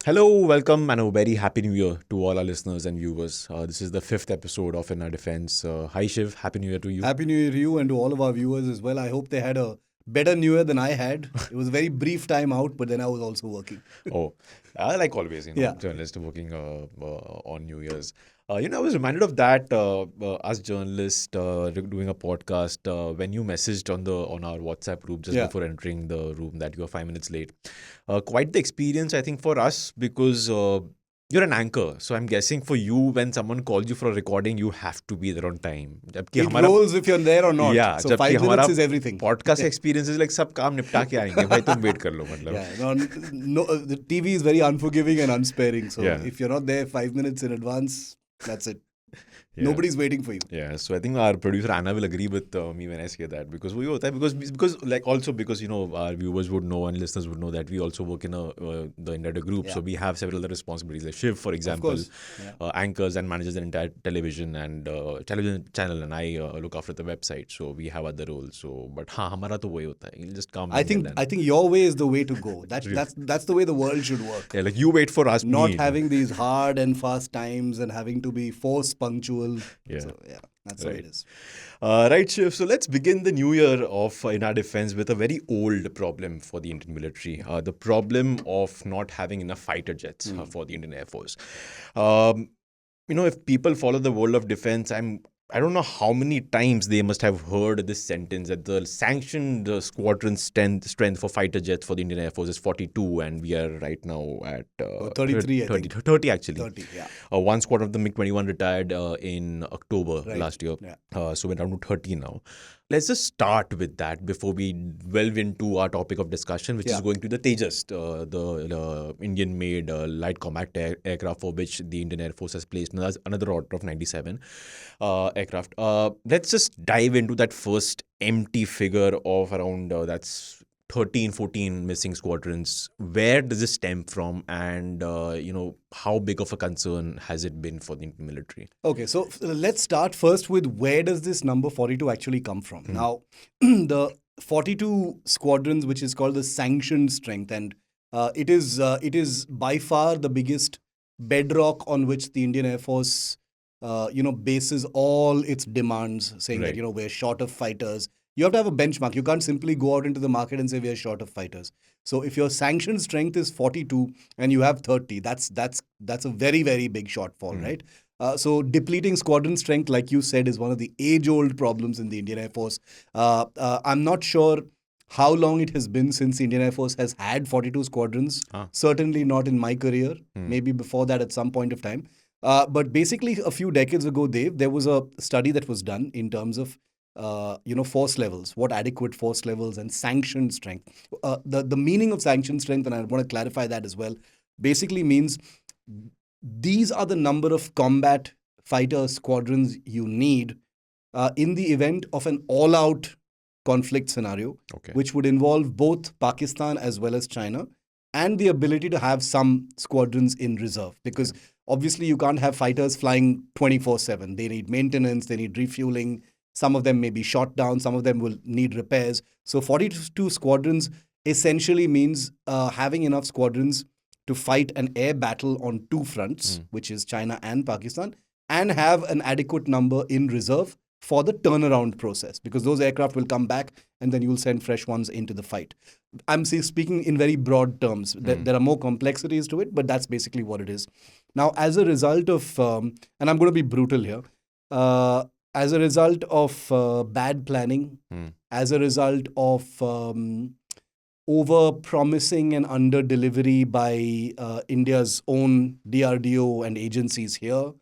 Hello, welcome, and a very happy new year to all our listeners and viewers. This is the fifth episode of In Our Defense. Hi, Shiv. Happy New Year to you. Happy New Year to you and to all of our viewers as well. I hope they had a better New Year than I had. It was a very brief time out, but then I was also working. Oh, like always, Yeah. journalists working on New Year's. I was reminded of that as journalists doing a podcast when you messaged on our WhatsApp group just Yeah. before entering the room that you are 5 minutes late. Quite the experience, I think, for us because you're an anchor. So I'm guessing for you, when someone calls you for a recording, you have to be there on time. जबकि It हमारा rolls if you're there or not. Yeah, So जबकि 5 हमारा minutes is everything. Podcast experience is like सब काम निपटा के आएंगे भाई तुम वेट कर लो मतलब Yeah. No, the TV is very unforgiving and unsparing. So Yeah. if you're not there 5 minutes in advance, that's it. Yeah. Nobody's waiting for you. Yeah, so I think our producer Anna will agree with me when I say that because we होता है because like also because our viewers would know and listeners would know that we also work in the entire group, so Yeah. we have several other responsibilities. Like Shiv, for example, course. Yeah. anchors and manages the entire television and television channel, and I look after the website. So we have other roles. So but हाँ हमारा तो वही होता है. You'll just come. I think your way is the way to go. That's the way the world should work. Yeah, like you wait for us. Not me. having these hard and fast times and having to be force punctual. Yeah. So, yeah, that's what it is. Right, Shiv. So let's begin the new year of In Our Defense with a very old problem for the Indian military. The problem of not having enough fighter jets for the Indian Air Force. If people follow the world of defense, I don't know how many times they must have heard this sentence that the sanctioned squadron strength for fighter jets for the Indian Air Force is 42, and we are right now at 33, I 30, think. 30 actually. 30, yeah. One squadron of the MiG-21 retired in October Right. last year. Yeah. So we're down to 30 now. Let's just start with that before we delve into our topic of discussion, which is Yeah. going to the Tejas, the Indian-made light combat aircraft for which the Indian Air Force has placed another order of 97 aircraft. Let's just dive into that first empty figure of around that's 13, 14 missing squadrons. Where does this stem from, and how big of a concern has it been for the Indian military? Okay, so let's start first with where does this number 42 actually come from? Now, the 42 squadrons, which is called the sanctioned strength, and it is by far the biggest bedrock on which the Indian Air Force, bases all its demands, saying Right. that we're short of fighters. You have to have a benchmark. You can't simply go out into the market and say we are short of fighters. So if your sanctioned strength is 42 and you have 30, that's a very, very big shortfall, right? So depleting squadron strength, like you said, is one of the age-old problems in the Indian Air Force. I'm not sure how long it has been since the Indian Air Force has had 42 squadrons. Certainly not in my career. Maybe before that at some point of time. But basically, a few decades ago, Dave, there was a study that was done in terms of force levels, what adequate force levels and sanctioned strength. The meaning of sanctioned strength, and I want to clarify that as well, basically means these are the number of combat fighter squadrons you need in the event of an all-out conflict scenario, Okay. which would involve both Pakistan as well as China, and the ability to have some squadrons in reserve. Because obviously you can't have fighters flying 24/7. They need maintenance, they need refueling. Some of them may be shot down, some of them will need repairs. So 42 squadrons essentially means having enough squadrons to fight an air battle on two fronts, which is China and Pakistan, and have an adequate number in reserve for the turnaround process, because those aircraft will come back and then you'll send fresh ones into the fight. I'm speaking in very broad terms. There are more complexities to it, but that's basically what it is. Now, as a result of, and I'm going to be brutal here, as a result of bad planning, as a result of over promising and under delivery by India's own DRDO and agencies here,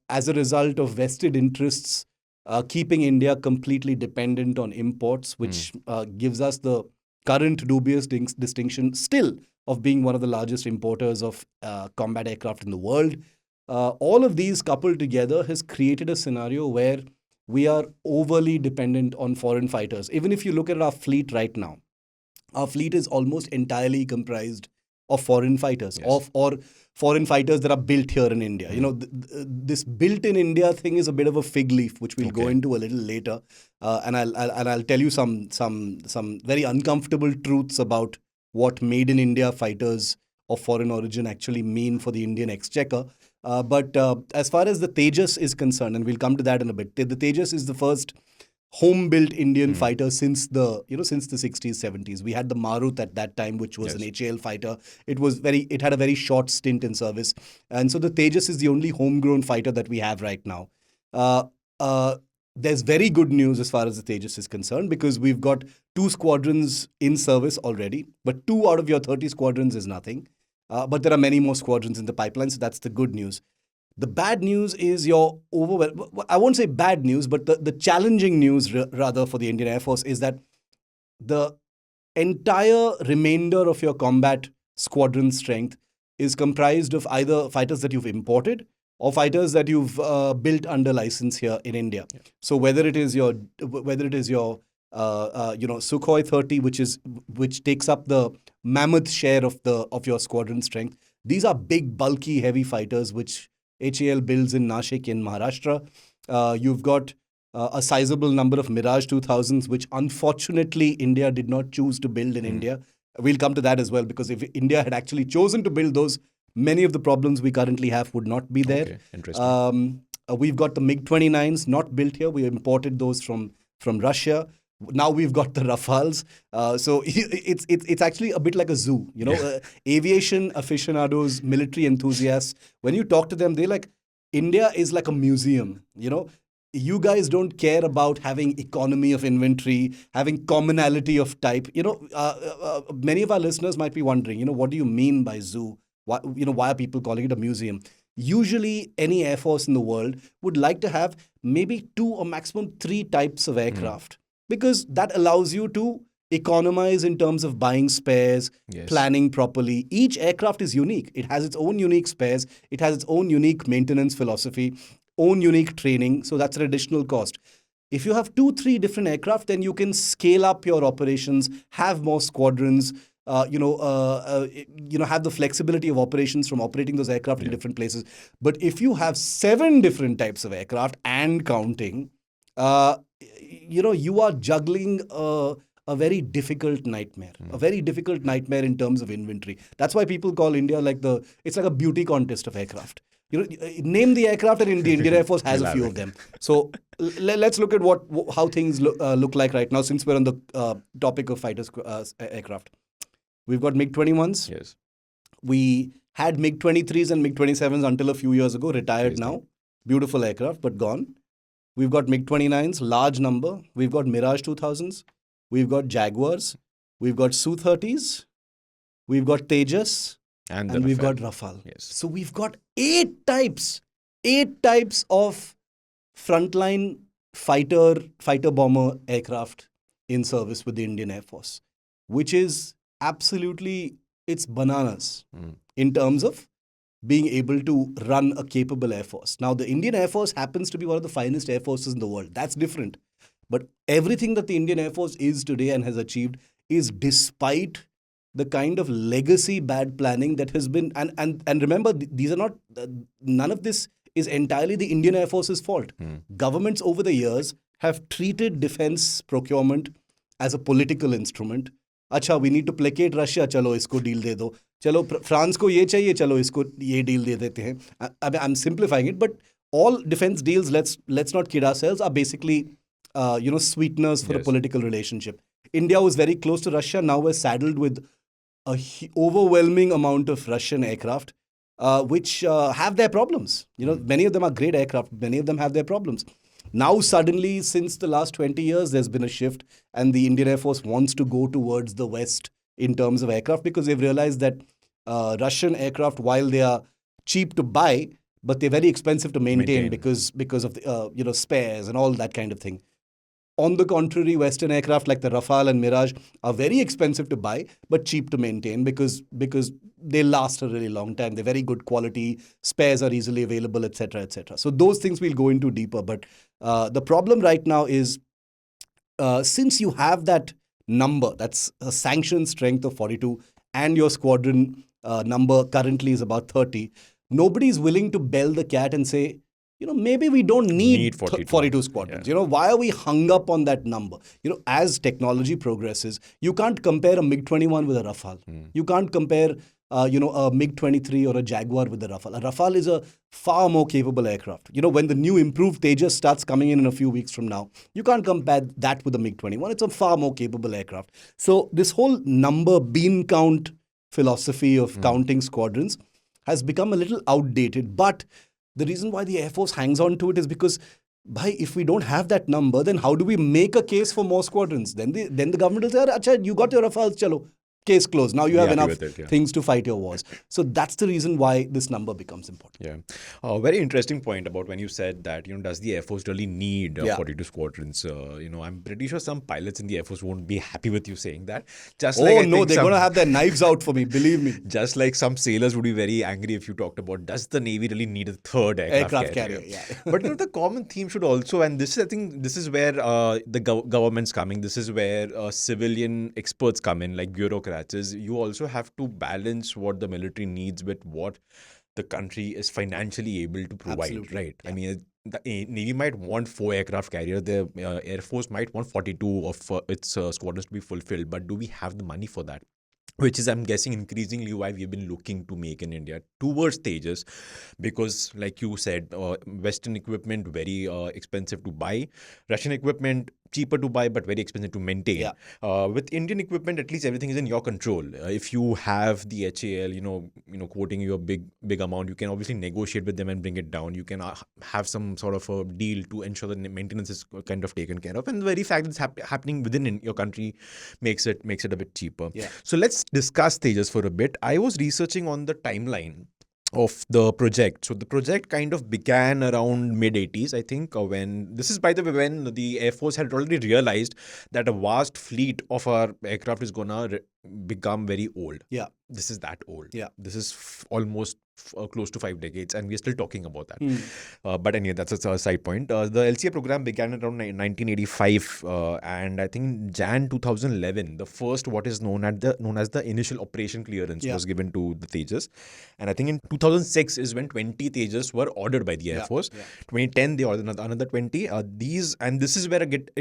as a result of vested interests keeping India completely dependent on imports, which gives us the current dubious distinction still of being one of the largest importers of combat aircraft in the world. All of these coupled together has created a scenario where we are overly dependent on foreign fighters. Even if you look at our fleet right now, our fleet is almost entirely comprised of foreign fighters, Yes. or foreign fighters that are built here in India. This built in India thing is a bit of a fig leaf, which we'll go Okay. into a little later, and I'll tell you some very uncomfortable truths about what made in India fighters of foreign origin actually mean for the Indian exchequer. But as far as the Tejas is concerned, and we'll come to that in a bit, the Tejas is the first home-built Indian fighter since the 60s, 70s. We had the Marut at that time, which was an HAL fighter. It had a very short stint in service, and so the Tejas is the only homegrown fighter that we have right now. There's very good news as far as the Tejas is concerned, because we've got 2 squadrons in service already, but 2 out of your 30 squadrons is nothing. But there are many more squadrons in the pipeline, so that's the good news. The bad news is your I won't say bad news, but the challenging news rather for the Indian Air Force is that the entire remainder of your combat squadron strength is comprised of either fighters that you've imported or fighters that you've built under license here in India. Yeah. So whether it is your Sukhoi 30, which takes up the mammoth share of your squadron strength. These are big, bulky, heavy fighters which HAL builds in Nashik in Maharashtra. You've got a sizable number of Mirage 2000s, which unfortunately India did not choose to build in India. We'll come to that as well, because if India had actually chosen to build those, many of the problems we currently have would not be there. Okay, interesting. We've got the MiG-29s, not built here. We imported those from Russia. Now we've got the Rafales. So it's actually a bit like a zoo. Aviation aficionados, military enthusiasts, when you talk to them, they're like, India is like a museum. You guys don't care about having economy of inventory, having commonality of type. Many of our listeners might be wondering, what do you mean by zoo? Why are people calling it a museum? Usually, any air force in the world would like to have maybe 2 or maximum 3 types of aircraft, because that allows you to economize in terms of buying spares, planning properly. Each aircraft is unique. It has its own unique spares. It has its own unique maintenance philosophy, own unique training. So that's an additional cost. If you have 2-3 different aircraft, then you can scale up your operations, have more squadrons, have the flexibility of operations from operating those aircraft in different places. But if you have 7 different types of aircraft and counting, you are juggling a very difficult nightmare, a very difficult nightmare in terms of inventory. That's why people call India it's like a beauty contest of aircraft. Name the aircraft, and the Indian Air Force has a few of them. So let's look at how things look like right now, since we're on the topic of fighters aircraft. We've got MiG-21s. Yes. We had MiG-23s and MiG-27s until a few years ago, retired now. Beautiful aircraft, but gone. We've got MiG-29s, large number. We've got Mirage 2000s. We've got Jaguars. We've got Su-30s. We've got Tejas. And we've got Rafale. Yes. So we've got 8 types of frontline fighter bomber aircraft in service with the Indian Air Force, which is absolutely, it's bananas in terms of being able to run a capable Air Force. Now, the Indian Air Force happens to be one of the finest air forces in the world. That's different. But everything that the Indian Air Force is today and has achieved is despite the kind of legacy bad planning that has been, and remember, these are not, none of this is entirely the Indian Air Force's fault. Governments over the years have treated defense procurement as a political instrument. अच्छा, we need to placate Russia, चलो इसको deal दे दो. चलो France को ये चाहिए, चलो इसको ये deal दे देते हैं. I'm simplifying it, but all defense deals, let's not kid ourselves, are basically sweeteners for a political relationship. India was very close to Russia. Now we're saddled with a overwhelming amount of Russian aircraft, which have their problems. Many of them are great aircraft. Many of them have their problems. Now, suddenly, since the last 20 years, there's been a shift, and the Indian Air Force wants to go towards the West in terms of aircraft, because they've realized that Russian aircraft, while they are cheap to buy, but they're very expensive to maintain. because of the spares and all that kind of thing. On the contrary, Western aircraft like the Rafale and Mirage are very expensive to buy, but cheap to maintain because they last a really long time. They're very good quality, spares are easily available, etc., etc. So those things we'll go into deeper. But the problem right now is, since you have that number, that's a sanctioned strength of 42, and your squadron number currently is about 30, nobody's willing to bell the cat and say, maybe we don't need 42 squadrons. Yeah. Why are we hung up on that number? As technology progresses, you can't compare a MiG-21 with a Rafale. You can't compare a MiG-23 or a Jaguar with a Rafale. A Rafale is a far more capable aircraft. When the new improved Tejas starts coming in a few weeks from now, you can't compare that with a MiG-21. It's a far more capable aircraft. So this whole number bean count philosophy of counting squadrons has become a little outdated. But the reason why the Air Force hangs on to it is because, if we don't have that number, then how do we make a case for more squadrons? Then the government will say, "Acha, you got your Rafales, chalo. Case closed. Now you have enough things to fight your wars." So that's the reason why this number becomes important. Yeah. Very interesting point about when you said that, does the Air Force really need 42 squadrons? I'm pretty sure some pilots in the Air Force won't be happy with you saying that. They're going to have their knives out for me, believe me. Just like some sailors would be very angry if you talked about, does the Navy really need a third aircraft carrier? Yeah. But the common theme should also, and I think this is where the government's coming, this is where civilian experts come in, like bureaucrats, is you also have to balance what the military needs with what the country is financially able to provide. Absolutely. Right? Yeah. I mean, the Navy might want 4 aircraft carriers, the Air Force might want 42 of its squadrons to be fulfilled, but do we have the money for that? Which is, I'm guessing, increasingly why we've been looking to make in India towards Tejas, because like you said, Western equipment very expensive to buy, Russian equipment cheaper to buy but very expensive to maintain. Yeah. With Indian equipment, at least everything is in your control. If you have the HAL, quoting you a big amount, you can obviously negotiate with them and bring it down. You can have some sort of a deal to ensure that maintenance is kind of taken care of, and the very fact that it's happening within your country makes it a bit cheaper. Yeah. So let's discuss Tejas for a bit. I was researching on the timeline of the project. So the project kind of began around mid-80s, I think, when this is, by the way, when the Air Force had already realized that a vast fleet of our aircraft is gonna become very old. Yeah. This is that old. Yeah. This is almost close to 5 decades, and we're still talking about that. But anyway, that's a side point. The LCA program began around 1985, and I think Jan 2011, the first what is known as the initial operation clearance was given to the Tejas, and I think in 2006 is when 20 Tejas were ordered by the Air Force. 2010 they ordered another 20. This is where it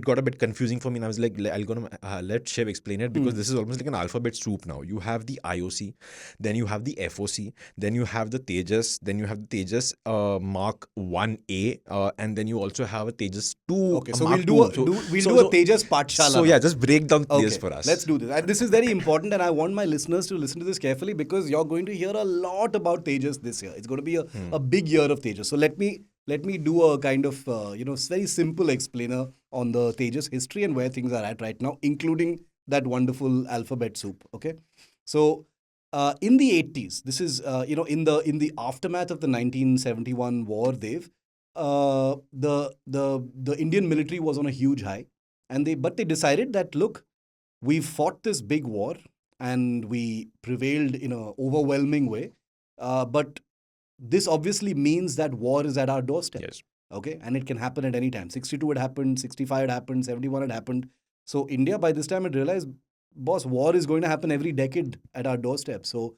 got a bit confusing for me, and I was like, I'm gonna let Shiv explain it, because this is almost like an alphabet soup now. You have the IOC, then you have the FOC, then you have the Tejas, then you have the Tejas Mark 1A, and then you also have a Tejas 2. Okay, so we'll do a Tejas Pathshala. So yeah, just break down Tejas for us. Let's do this. And this is very important, and I want my listeners to listen to this carefully, because you're going to hear a lot about Tejas this year. It's going to be a big year of Tejas. So let me do a kind of very simple explainer on the Tejas history and where things are at right now, including that wonderful alphabet soup. Okay, so in the 80s, this is in the aftermath of the 1971 war, Dev, the Indian military was on a huge high, but they decided that, look, we've fought this big war and we prevailed in an overwhelming way, but this obviously means that war is at our doorstep. Yes. Okay, and it can happen at any time. 62 had happened, 65 had happened, 71 had happened. So India by this time had realized, boss, war is going to happen every decade at our doorstep. So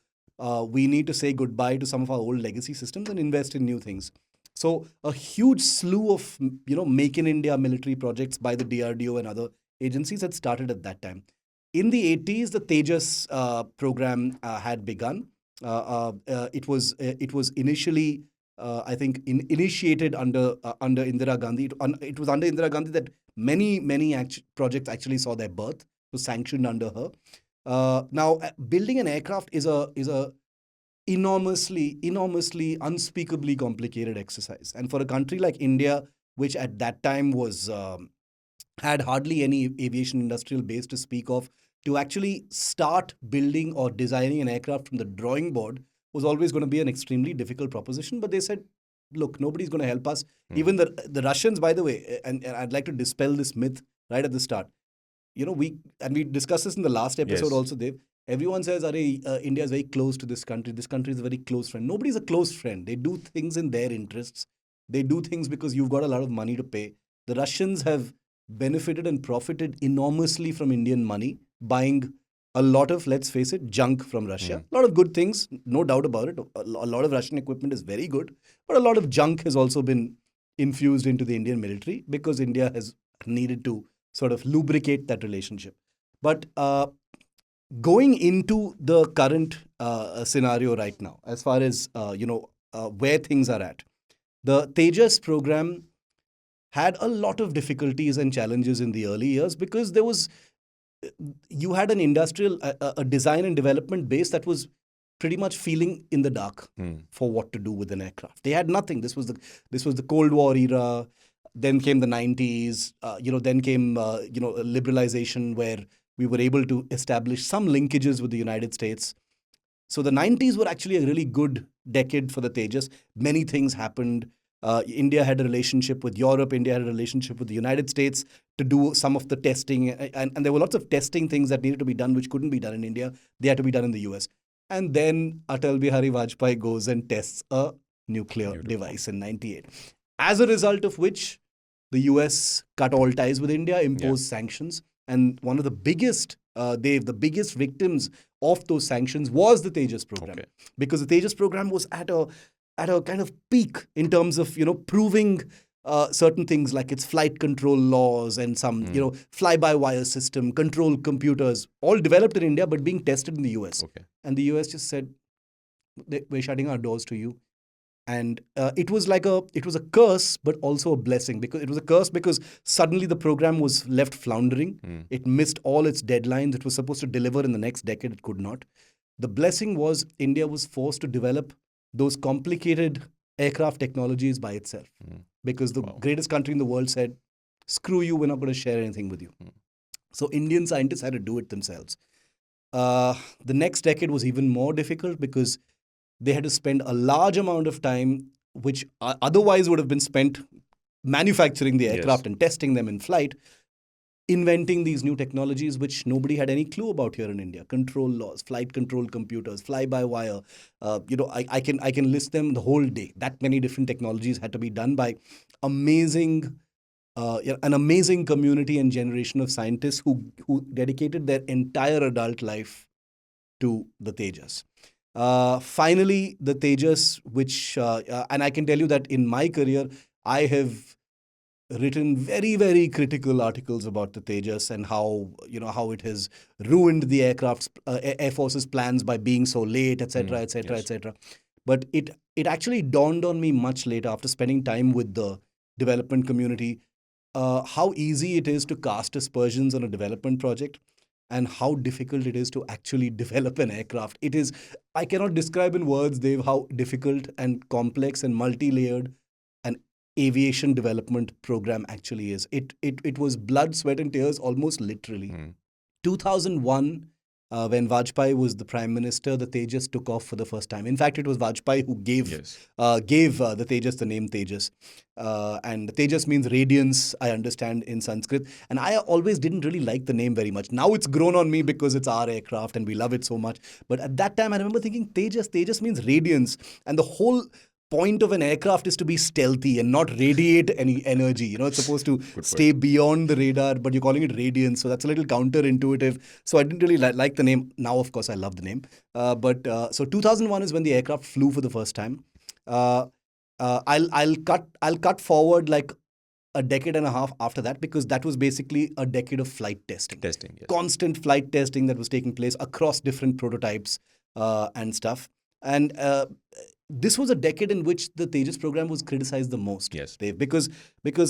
we need to say goodbye to some of our old legacy systems and invest in new things. So a huge slew of Make in India military projects by the DRDO and other agencies had started at that time. In the 80s, the Tejas program had begun. It was initially, I think, initiated under Indira Gandhi. It was under Indira Gandhi that many projects actually saw their birth. Was sanctioned under her. Now, building an aircraft is a enormously, unspeakably complicated exercise. And for a country like India, which at that time was had hardly any aviation industrial base to speak of, to actually start building or designing an aircraft from the drawing board was always going to be an extremely difficult proposition. But they said, look, nobody's going to help us. Even the Russians, by the way, and I'd like to dispel this myth right at the start. We discussed this in the last episode also, Dev. Everyone says, India is very close to this country. This country is a very close friend. Nobody's a close friend. They do things in their interests. They do things because you've got a lot of money to pay. The Russians have benefited and profited enormously from Indian money, buying a lot of, let's face it, junk from Russia. A lot of good things, no doubt about it. A lot of Russian equipment is very good. But a lot of junk has also been infused into the Indian military because India has needed to sort of lubricate that relationship. But going into the current scenario right now, as far as where things are at, the Tejas program had a lot of difficulties and challenges in the early years because you had an industrial a design and development base that was pretty much feeling in the dark for what to do with an aircraft. They had nothing. This was the Cold War era. Then came the 90s. Then came liberalization, where we were able to establish some linkages with the United States. So the 90s were actually a really good decade for the Tejas. Many things happened. India had a relationship with Europe. India had a relationship with the United States to do some of the testing. And there were lots of testing things that needed to be done, which couldn't be done in India. They had to be done in the US. And then Atal Bihari Vajpayee goes and tests a nuclear device in 98. As a result of which, the US cut all ties with India, imposed sanctions. And one of the biggest, the biggest victims of those sanctions was the Tejas program. Because the Tejas program was at a kind of peak in terms of, proving certain things like its flight control laws and some, fly-by-wire system, control computers, all developed in India but being tested in the US. And the US just said, we're shutting our doors to you. And it was a curse, but also a blessing, because it was a curse because suddenly the program was left floundering. It missed all its deadlines. It was supposed to deliver in the next decade. It could not. The blessing was India was forced to develop those complicated aircraft technologies by itself, because the greatest country in the world said, screw you, we're not going to share anything with you. So Indian scientists had to do it themselves. The next decade was even more difficult because they had to spend a large amount of time, which otherwise would have been spent manufacturing the aircraft and testing them in flight, inventing these new technologies which nobody had any clue about here in India. Control laws, flight control computers, fly-by-wire. I can list them the whole day. That many different technologies had to be done by an amazing community and generation of scientists who dedicated their entire adult life to the Tejas. Finally, the Tejas, which, and I can tell you that in my career, I have written very, very critical articles about the Tejas and how it has ruined the Air Force's plans by being so late, etc., etc., etc. But it actually dawned on me much later, after spending time with the development community, how easy it is to cast aspersions on a development project, and how difficult it is to actually develop an aircraft. I cannot describe in words, Dev, how difficult and complex and multi-layered an aviation development program actually is. It was blood, sweat and tears, almost literally. 2001, when Vajpayee was the Prime Minister, the Tejas took off for the first time. In fact, it was Vajpayee who gave the Tejas the name Tejas. And Tejas means radiance, I understand, in Sanskrit. And I always didn't really like the name very much. Now it's grown on me because it's our aircraft and we love it so much. But at that time, I remember thinking Tejas means radiance. And the whole point of an aircraft is to be stealthy and not radiate any energy. It's supposed to stay beyond the radar, but you're calling it radiance. So that's a little counterintuitive. So I didn't really like the name. Now, of course, I love the name. So 2001 is when the aircraft flew for the first time. I'll cut forward like a decade and a half after that, because that was basically a decade of flight testing. Constant flight testing that was taking place across different prototypes and stuff. And this was a decade in which the Tejas program was criticized the most, Dave, because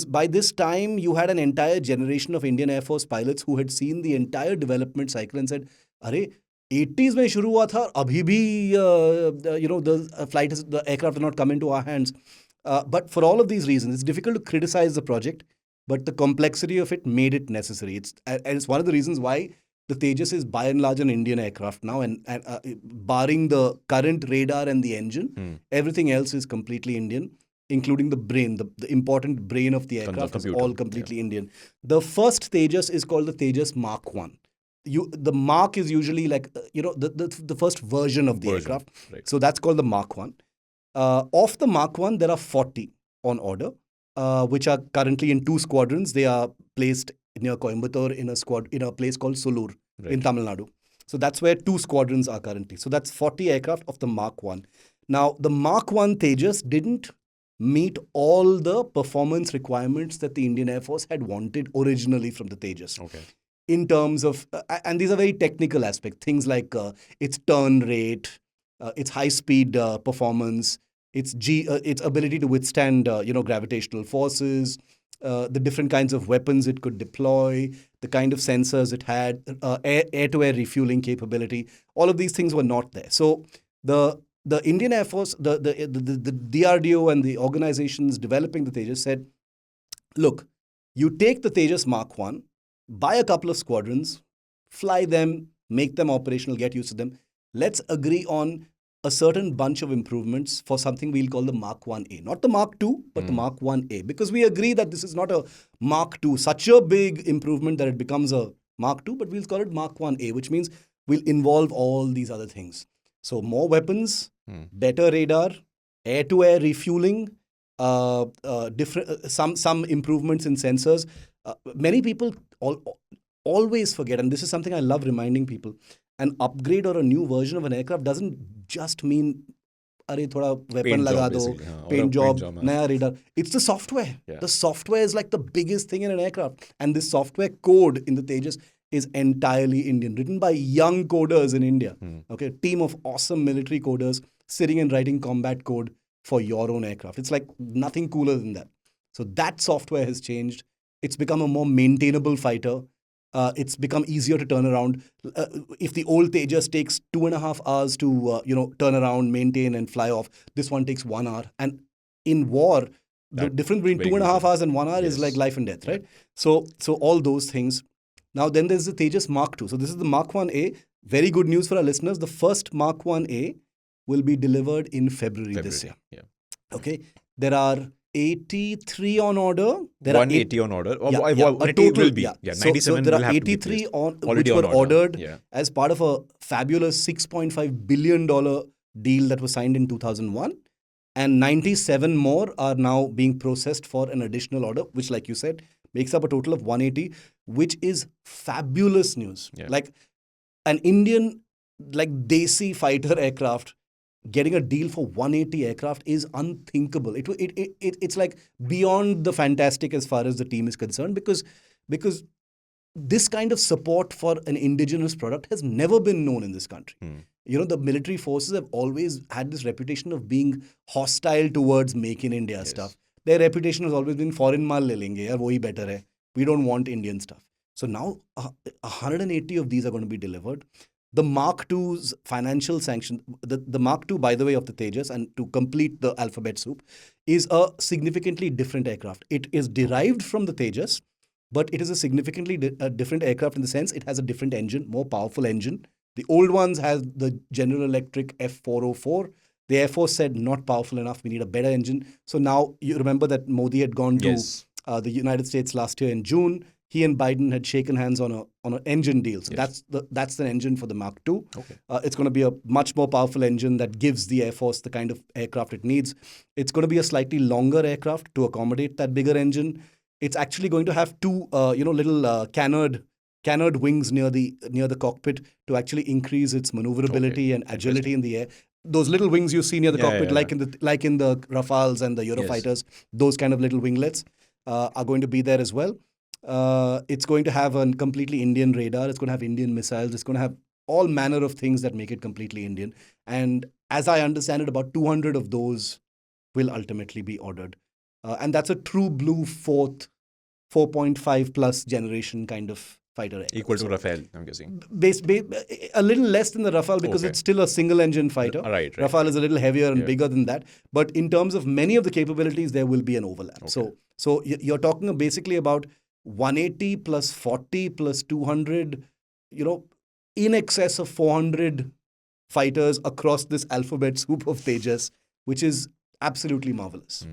by this time you had an entire generation of Indian Air Force pilots who had seen the entire development cycle and said, "Arey, 80s में शुरू हुआ था, अभी भी the aircraft did not come into our hands." But for all of these reasons, it's difficult to criticize the project, but the complexity of it made it necessary. It's one of the reasons why the Tejas is by and large an Indian aircraft now, and barring the current radar and the engine, everything else is completely Indian, including the brain, the important brain of the aircraft is all completely Indian. The first Tejas is called the Tejas Mark 1. The Mark is usually like, the first version of the aircraft. Right. So that's called the Mark 1. Of the Mark 1, there are 40 on order, which are currently in 2 squadrons. They are placed near Coimbatore in a place called Sulur in Tamil Nadu. So that's where 2 squadrons are currently. So that's 40 aircraft of the Mark 1. Now, the Mark 1 Tejas didn't meet all the performance requirements that the Indian Air Force had wanted originally from the Tejas. in terms of, and these are very technical aspects, things like its turn rate, its high speed performance, its ability to withstand gravitational forces, the different kinds of weapons it could deploy, the kind of sensors it had, air-to-air refueling capability. All of these things were not there. So the Indian Air Force, the DRDO and the organizations developing the Tejas said, look, you take the Tejas Mark 1, buy a couple of squadrons, fly them, make them operational, get used to them. Let's agree on a certain bunch of improvements for something we'll call the Mark 1A. Not the Mark 2, but the Mark 1A. Because we agree that this is not a Mark 2, such a big improvement that it becomes a Mark 2, but we'll call it Mark 1A, which means we'll involve all these other things. So more weapons, better radar, air-to-air refueling, different some improvements in sensors. Many people always forget, and this is something I love reminding people, an upgrade or a new version of an aircraft doesn't just mean अरे थोड़ा weapon लगा दो, paint job, नया radar. It's the software. Yeah. The software is like the biggest thing in an aircraft. And this software code in the Tejas is entirely Indian, written by young coders in India. Okay, a team of awesome military coders sitting and writing combat code for your own aircraft. It's like nothing cooler than that. So that software has changed. It's become a more maintainable fighter. It's become easier to turn around. If the old Tejas takes 2.5 hours to turn around, maintain, and fly off, this one takes 1 hour. And in war, the difference between 2.5 hours and 1 hour is like life and death, right? So all those things. Now then, there's the Tejas Mark II. So this is the Mark 1A. Very good news for our listeners. The first Mark 1A will be delivered in February this year. Yeah. Okay. There are 83 on order. There 180 on order. A 180 will be. Yeah, 97 so there will are have 83 to be which were ordered as part of a fabulous $6.5 billion deal that was signed in 2001. And 97 more are now being processed for an additional order, which, like you said, makes up a total of 180, which is fabulous news. Yeah. Like an Indian, like Desi fighter aircraft, getting a deal for 180 aircraft is unthinkable. It's like beyond the fantastic as far as the team is concerned, because this kind of support for an indigenous product has never been known in this country. The military forces have always had this reputation of being hostile towards Make in India stuff. Their reputation has always been foreign maal le lenge, yaar, wohi better hai. We don't want Indian stuff. So now 180 of these are going to be delivered. The Mark II's financial sanction, the Mark II, by the way, of the Tejas, and to complete the alphabet soup, is a significantly different aircraft. It is derived from the Tejas, but it is a significantly different aircraft in the sense it has a different engine, more powerful engine. The old ones have the General Electric F404. The Air Force said, not powerful enough, we need a better engine. So now, you remember that Modi had gone to the United States last year in June. He and Biden had shaken hands on an engine deal. So that's the engine for the Mark II. Okay. It's going to be a much more powerful engine that gives the Air Force the kind of aircraft it needs. It's going to be a slightly longer aircraft to accommodate that bigger engine. It's actually going to have two little canard wings near the cockpit to actually increase its maneuverability and agility in the air. Those little wings you see near the cockpit, like in the Rafales and the Eurofighters, those kind of little winglets are going to be there as well. It's going to have a completely Indian radar. It's going to have Indian missiles. It's going to have all manner of things that make it completely Indian. And as I understand it, about 200 of those will ultimately be ordered. And that's a true blue 4.5 plus generation kind of fighter aircraft. Equal to Rafale, I'm guessing. A little less than the Rafale because it's still a single engine fighter. Right. Rafale is a little heavier and bigger than that. But in terms of many of the capabilities, there will be an overlap. Okay. So you're talking basically about 180 plus 40 plus 200, in excess of 400 fighters across this alphabet soup of Tejas, which is absolutely marvelous.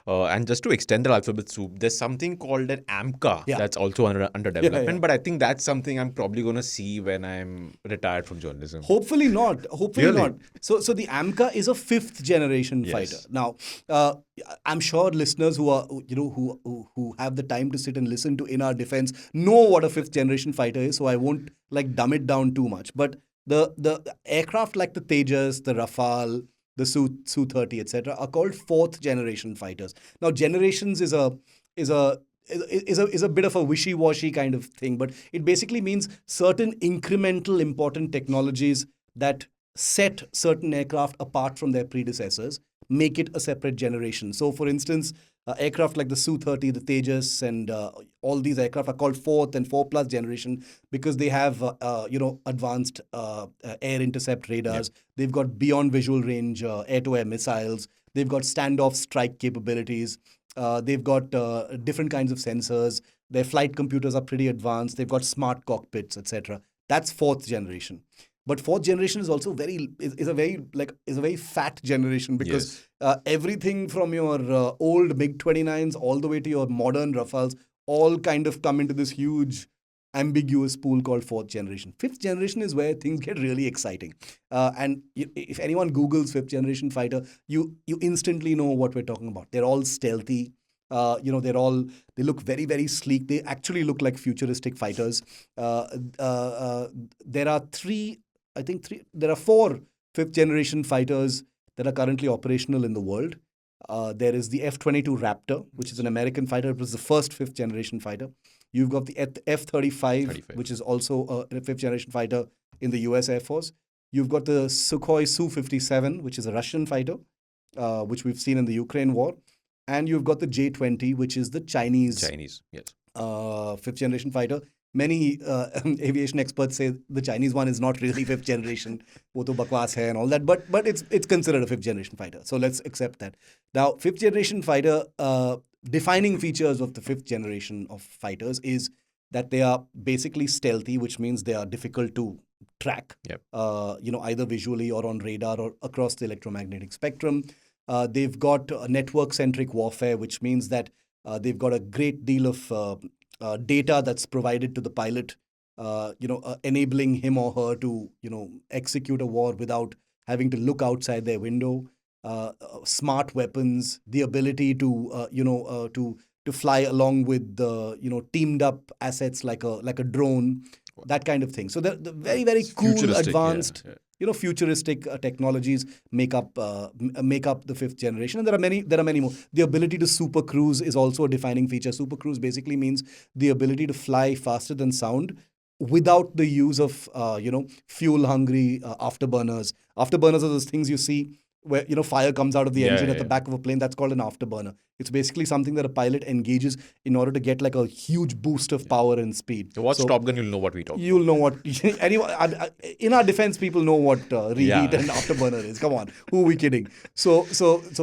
And just to extend the alphabet soup, there's something called an AMCA that's also under development. But I think that's something I'm probably going to see when I'm retired from journalism. Hopefully not. Not. So the AMCA is a 5th generation fighter. Now, I'm sure listeners who are who have the time to sit and listen to In Our Defense know what a 5th generation fighter is. So I won't dumb it down too much. But the aircraft like the Tejas, the Rafale, the Su-30, etc., are called 4th generation fighters. Now, generations is a is a bit of a wishy-washy kind of thing, but it basically means certain incremental important technologies that set certain aircraft apart from their predecessors, make it a separate generation. So, for instance, aircraft like the Su-30, the Tejas, and all these aircraft are called fourth and 4+ generation because they have advanced air intercept radars. Yep. They've got beyond visual range air-to-air missiles. They've got standoff strike capabilities. They've got different kinds of sensors. Their flight computers are pretty advanced. They've got smart cockpits, etc. That's fourth generation. But fourth generation is also is a very fat generation because everything from your old MiG-29s all the way to your modern Rafales all kind of come into this huge ambiguous pool called fourth generation. Fifth generation is where things get really exciting. And if anyone Googles fifth generation fighter, you instantly know what we're talking about. They're all stealthy. They look very, very sleek. They actually look like futuristic fighters. There are there are 4 fifth generation fighters that are currently operational in the world. There is the F-22 Raptor, which is an American fighter. It was the first fifth generation fighter. You've got the F-35, which is also a fifth generation fighter in the US Air Force. You've got the Sukhoi Su-57, which is a Russian fighter, which we've seen in the Ukraine war. And you've got the J-20, which is the Chinese fifth generation fighter. Many aviation experts say the Chinese one is not really fifth generation, wo to bakwas hai and all that, but it's considered a fifth generation fighter. So let's accept that. Now, fifth generation fighter, defining features of the fifth generation of fighters is that they are basically stealthy, which means they are difficult to track, either visually or on radar or across the electromagnetic spectrum. They've got network-centric warfare, which means that they've got a great deal of data that's provided to the pilot, enabling him or her to, execute a war without having to look outside their window. Smart weapons, the ability to, to fly along with the, teamed up assets like a drone, that kind of thing. So the very, very cool, advanced, futuristic technologies make up the fifth generation, and there are many more. The ability to super cruise is also a defining feature. Super cruise basically means the ability to fly faster than sound without the use of fuel hungry afterburners. Afterburners are those things you see where fire comes out of the engine at the back of a plane. That's called an afterburner. It's basically something that a pilot engages in order to get like a huge boost of power and speed. So watch Top Gun, you'll know what we talk. You'll know what anyone in our defense people know what reheat and afterburner is. Come on, who are we kidding? So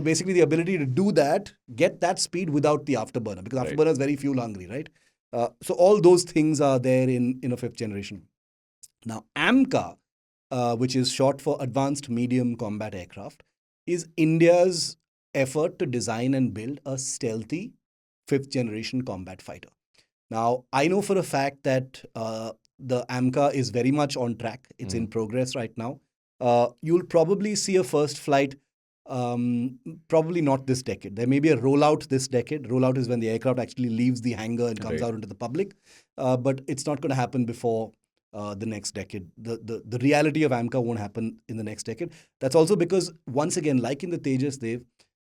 basically the ability to do that, get that speed without the afterburner, because afterburner is very fuel hungry, right? So all those things are there in a fifth generation. Now AMCA, which is short for Advanced Medium Combat Aircraft, is India's effort to design and build a stealthy fifth generation combat fighter. Now, I know for a fact that the AMCA is very much on track. It's in progress right now. You'll probably see a first flight, probably not this decade. There may be a rollout this decade. Rollout is when the aircraft actually leaves the hangar and comes out into the public. But it's not going to happen before the next decade. The reality of AMCA won't happen in the next decade. That's also because, once again, like in the Tejas, Dev,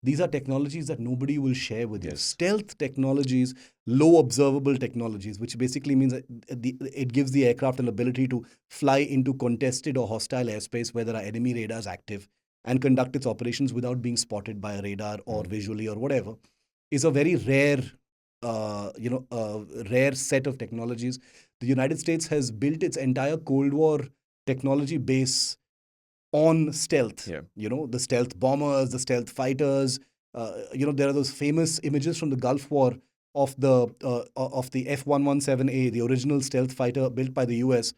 these are technologies that nobody will share with you. Stealth technologies, low observable technologies, which basically means that it gives the aircraft an ability to fly into contested or hostile airspace where there are enemy radars active and conduct its operations without being spotted by a radar or visually or whatever, is a very rare, rare set of technologies. The United States has built its entire Cold War technology base on stealth. The stealth bombers, the stealth fighters. There are those famous images from the Gulf War of the F-117A, the original stealth fighter built by the US,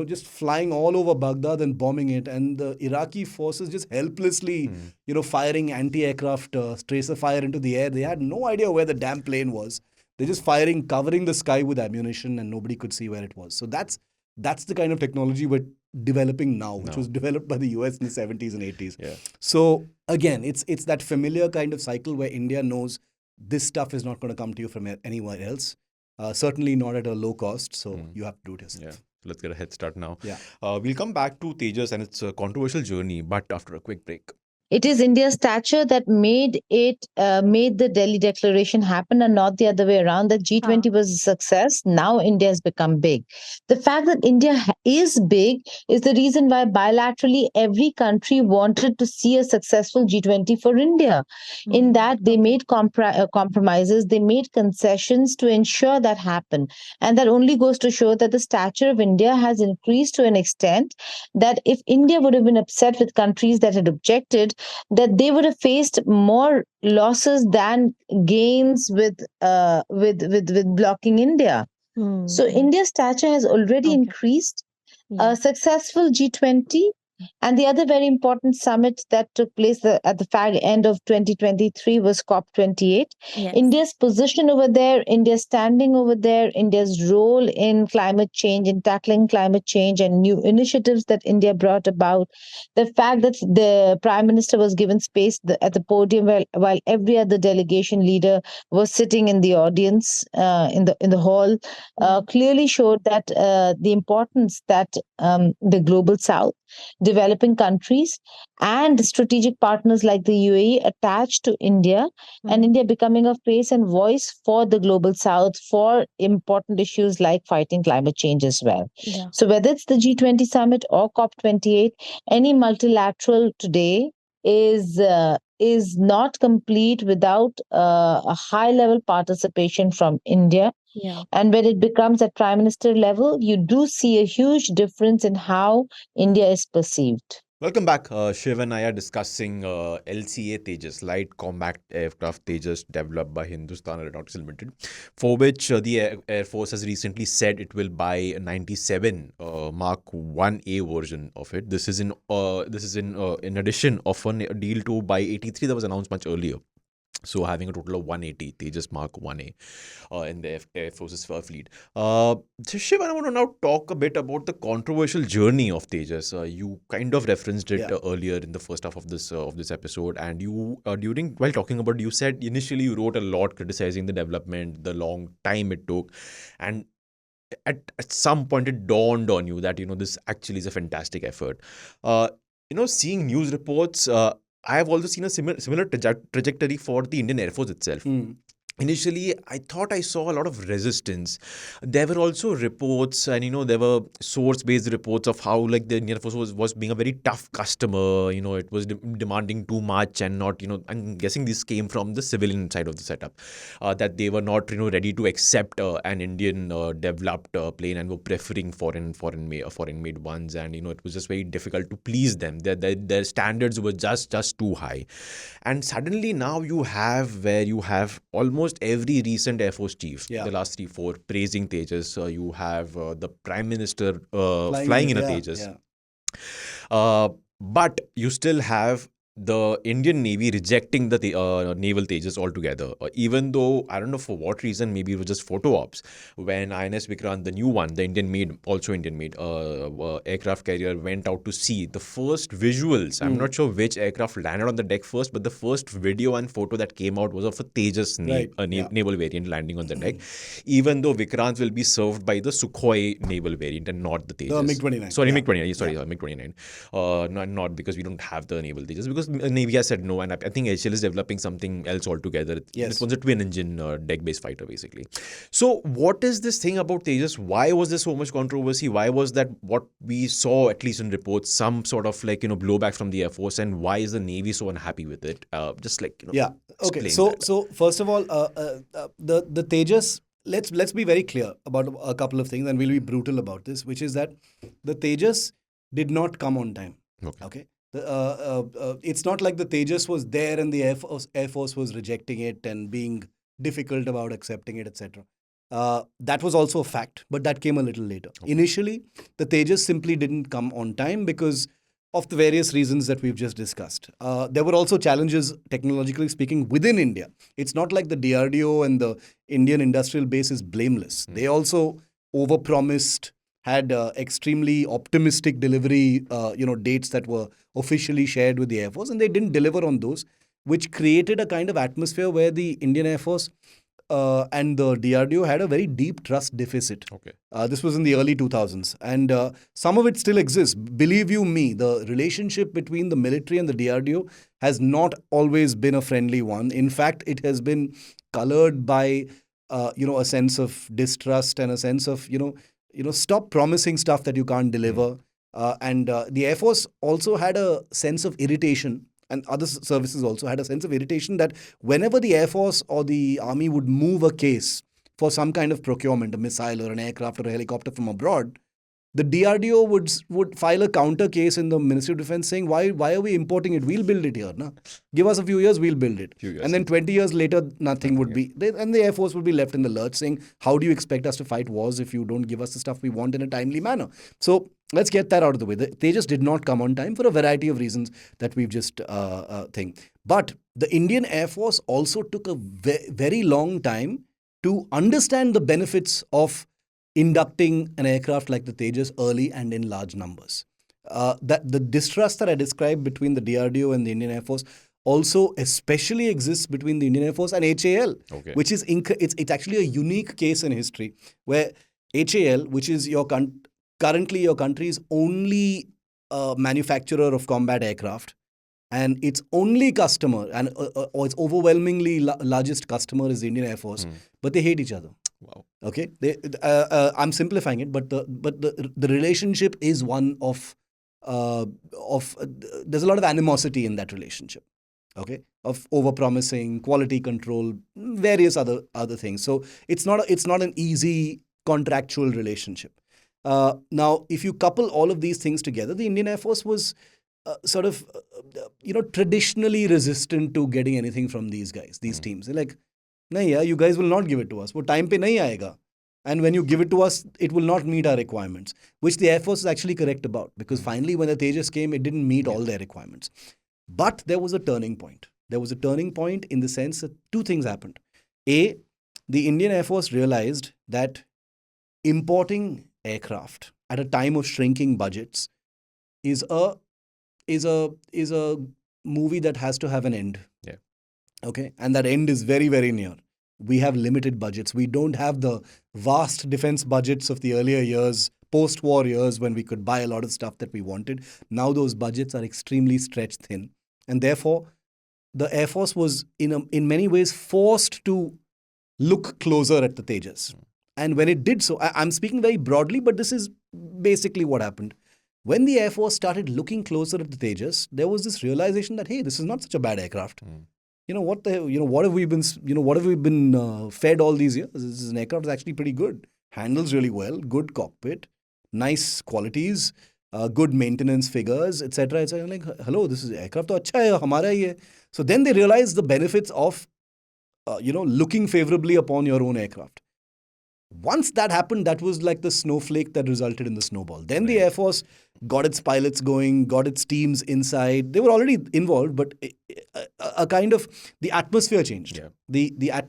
just flying all over Baghdad and bombing it, and the Iraqi forces just helplessly, firing anti-aircraft tracer fire into the air. They had no idea where the damn plane was. They're just firing, covering the sky with ammunition, and nobody could see where it was. So that's the kind of technology we're developing now, which was developed by the US in the 70s and 80s. So again, it's that familiar kind of cycle where India knows this stuff is not going to come to you from anywhere else. Certainly not at a low cost. So you have to do it yourself. So let's get a head start now. We'll come back to Tejas and its controversial journey, but after a quick break. It is India's stature that made the Delhi Declaration happen, and not the other way around. That G20 was a success. Now India has become big. The fact that India is big is the reason why bilaterally every country wanted to see a successful G20 for India. In that they made compromises, they made concessions to ensure that happened, and that only goes to show that the stature of India has increased to an extent that if India would have been upset with countries that had objected, that they would have faced more losses than gains with blocking India. So India's stature has already increased. A successful G20 and the other very important summit that took place at the end of 2023 was COP28. Yes. India's position over there, India's standing over there, India's role in climate change, in tackling climate change and new initiatives that India brought about, the fact that the Prime Minister was given space at the podium while every other delegation leader was sitting in the audience, in the hall, clearly showed that the importance that the global South, developing countries, and strategic partners like the UAE attached to India, and India becoming a face and voice for the global South for important issues like fighting climate change as well. Yeah. So whether it's the G20 summit or COP28, any multilateral today is not complete without a high level participation from India. Yeah. And when it becomes at prime minister level, you do see a huge difference in how India is perceived. Welcome back. Shiv and I are discussing LCA Tejas, Light Combat Aircraft Tejas, developed by Hindustan Aeronautics Limited, for which the Air Force has recently said it will buy a 97 Mark 1A version of it. This is in addition of a deal to buy 83 that was announced much earlier. So having a total of 180 Tejas Mark 1A in the Air Force's fleet. So Shiv, I want to now talk a bit about the controversial journey of Tejas. You kind of referenced it earlier in the first half of this episode, and you while talking about it, you said initially you wrote a lot criticizing the development, the long time it took, and at some point it dawned on you that this actually is a fantastic effort. Seeing news reports. I have also seen a similar trajectory for the Indian Air Force itself. Initially, I thought I saw a lot of resistance. There were also reports, and there were source-based reports of how the Indian Air Force was being a very tough customer. It was demanding too much and not. I'm guessing this came from the civilian side of the setup, that they were not ready to accept an Indian developed plane and were preferring foreign-made ones, and it was just very difficult to please them. Their standards were just too high, and suddenly now you have almost every recent Air Force chief, the last 3-4, praising Tejas. You have the Prime Minister flying in a Tejas. But you still have the Indian Navy rejecting the naval Tejas altogether. Even though, I don't know for what reason, maybe it was just photo ops. When INS Vikrant, the new one, the Indian-made aircraft carrier, went out to sea, the first visuals, I'm not sure which aircraft landed on the deck first, but the first video and photo that came out was of a Tejas naval variant landing on the deck. Even though Vikrant will be served by the Sukhoi naval variant and not the Tejas. The MiG-29. Sorry, MiG-29. Sorry, MiG-29. Not because we don't have the naval Tejas, because Navy has said no, and I think HL is developing something else altogether. Yes. This one's a twin-engine deck-based fighter, basically. So what is this thing about Tejas? Why was there so much controversy? Why was that what we saw, at least in reports, some sort of blowback from the Air Force, and why is the Navy so unhappy with it? Yeah. Okay. So first of all, the Tejas. Let's be very clear about a couple of things, and we'll be brutal about this, which is that the Tejas did not come on time. Okay. It's not like the Tejas was there and the Air Force was rejecting it and being difficult about accepting it, etc. That was also a fact, but that came a little later. Initially, the Tejas simply didn't come on time because of the various reasons that we've just discussed. There were also challenges, technologically speaking, within India. It's not like the DRDO and the Indian industrial base is blameless. They also overpromised, had extremely optimistic delivery, dates that were officially shared with the Air Force, and they didn't deliver on those, which created a kind of atmosphere where the Indian Air Force and the DRDO had a very deep trust deficit. Okay. This was in the early 2000s, and some of it still exists. Believe you me, the relationship between the military and the DRDO has not always been a friendly one. In fact, it has been colored by a sense of distrust and a sense of stop promising stuff that you can't deliver. And the Air Force also had a sense of irritation, and other services also had a sense of irritation that whenever the Air Force or the Army would move a case for some kind of procurement, a missile or an aircraft or a helicopter from abroad, the DRDO would file a counter case in the Ministry of Defense saying, why are we importing it? We'll build it here. Na? Give us a few years, we'll build it. And then 20 years later, nothing would be. And the Air Force would be left in the lurch saying, how do you expect us to fight wars if you don't give us the stuff we want in a timely manner? So let's get that out of the way. They just did not come on time for a variety of reasons that we've just think. But the Indian Air Force also took a very long time to understand the benefits of inducting an aircraft like the Tejas early and in large numbers. That the distrust that I described between the DRDO and the Indian Air Force also especially exists between the Indian Air Force and HAL, which is it's actually a unique case in history where HAL, which is currently your country's only manufacturer of combat aircraft, and its only customer or its overwhelmingly largest customer is the Indian Air Force, but they hate each other. Wow. Okay, I'm simplifying it, but the relationship is one of there's a lot of animosity in that relationship. Okay, of over-promising, quality control, various other things. So it's not an easy contractual relationship. Now, if you couple all of these things together, the Indian Air Force was traditionally resistant to getting anything from these guys, these teams. They're like, nahi yaar, you guys will not give it to us. Wo time pe nahi aayega. And when you give it to us, it will not meet our requirements, which the Air Force is actually correct about, because finally when the Tejas came, it didn't meet all their requirements. But there was a turning point. There was a turning point in the sense that two things happened. A, the Indian Air Force realized that importing aircraft at a time of shrinking budgets is a movie that has to have an end. Yeah. Okay, and that end is very, very near. We have limited budgets. We don't have the vast defense budgets of the earlier years, post-war years, when we could buy a lot of stuff that we wanted. Now those budgets are extremely stretched thin, and therefore the Air Force was in many ways forced to look closer at the Tejas. And when it did so, I'm speaking very broadly, but this is basically what happened. When the Air Force started looking closer at the Tejas, there was this realization that, hey, this is not such a bad aircraft. What have we been fed all these years? This is an aircraft that's actually pretty good. Handles really well, good cockpit, nice qualities, good maintenance figures, etc. etc. Like, hello, this is aircraft to acha hai, hamara hi hai. So then they realized the benefits of looking favorably upon your own aircraft. Once that happened, that was like the snowflake that resulted in the snowball. Then the Air Force got its pilots going, got its teams inside. They were already involved, but a kind of the atmosphere changed. Yeah.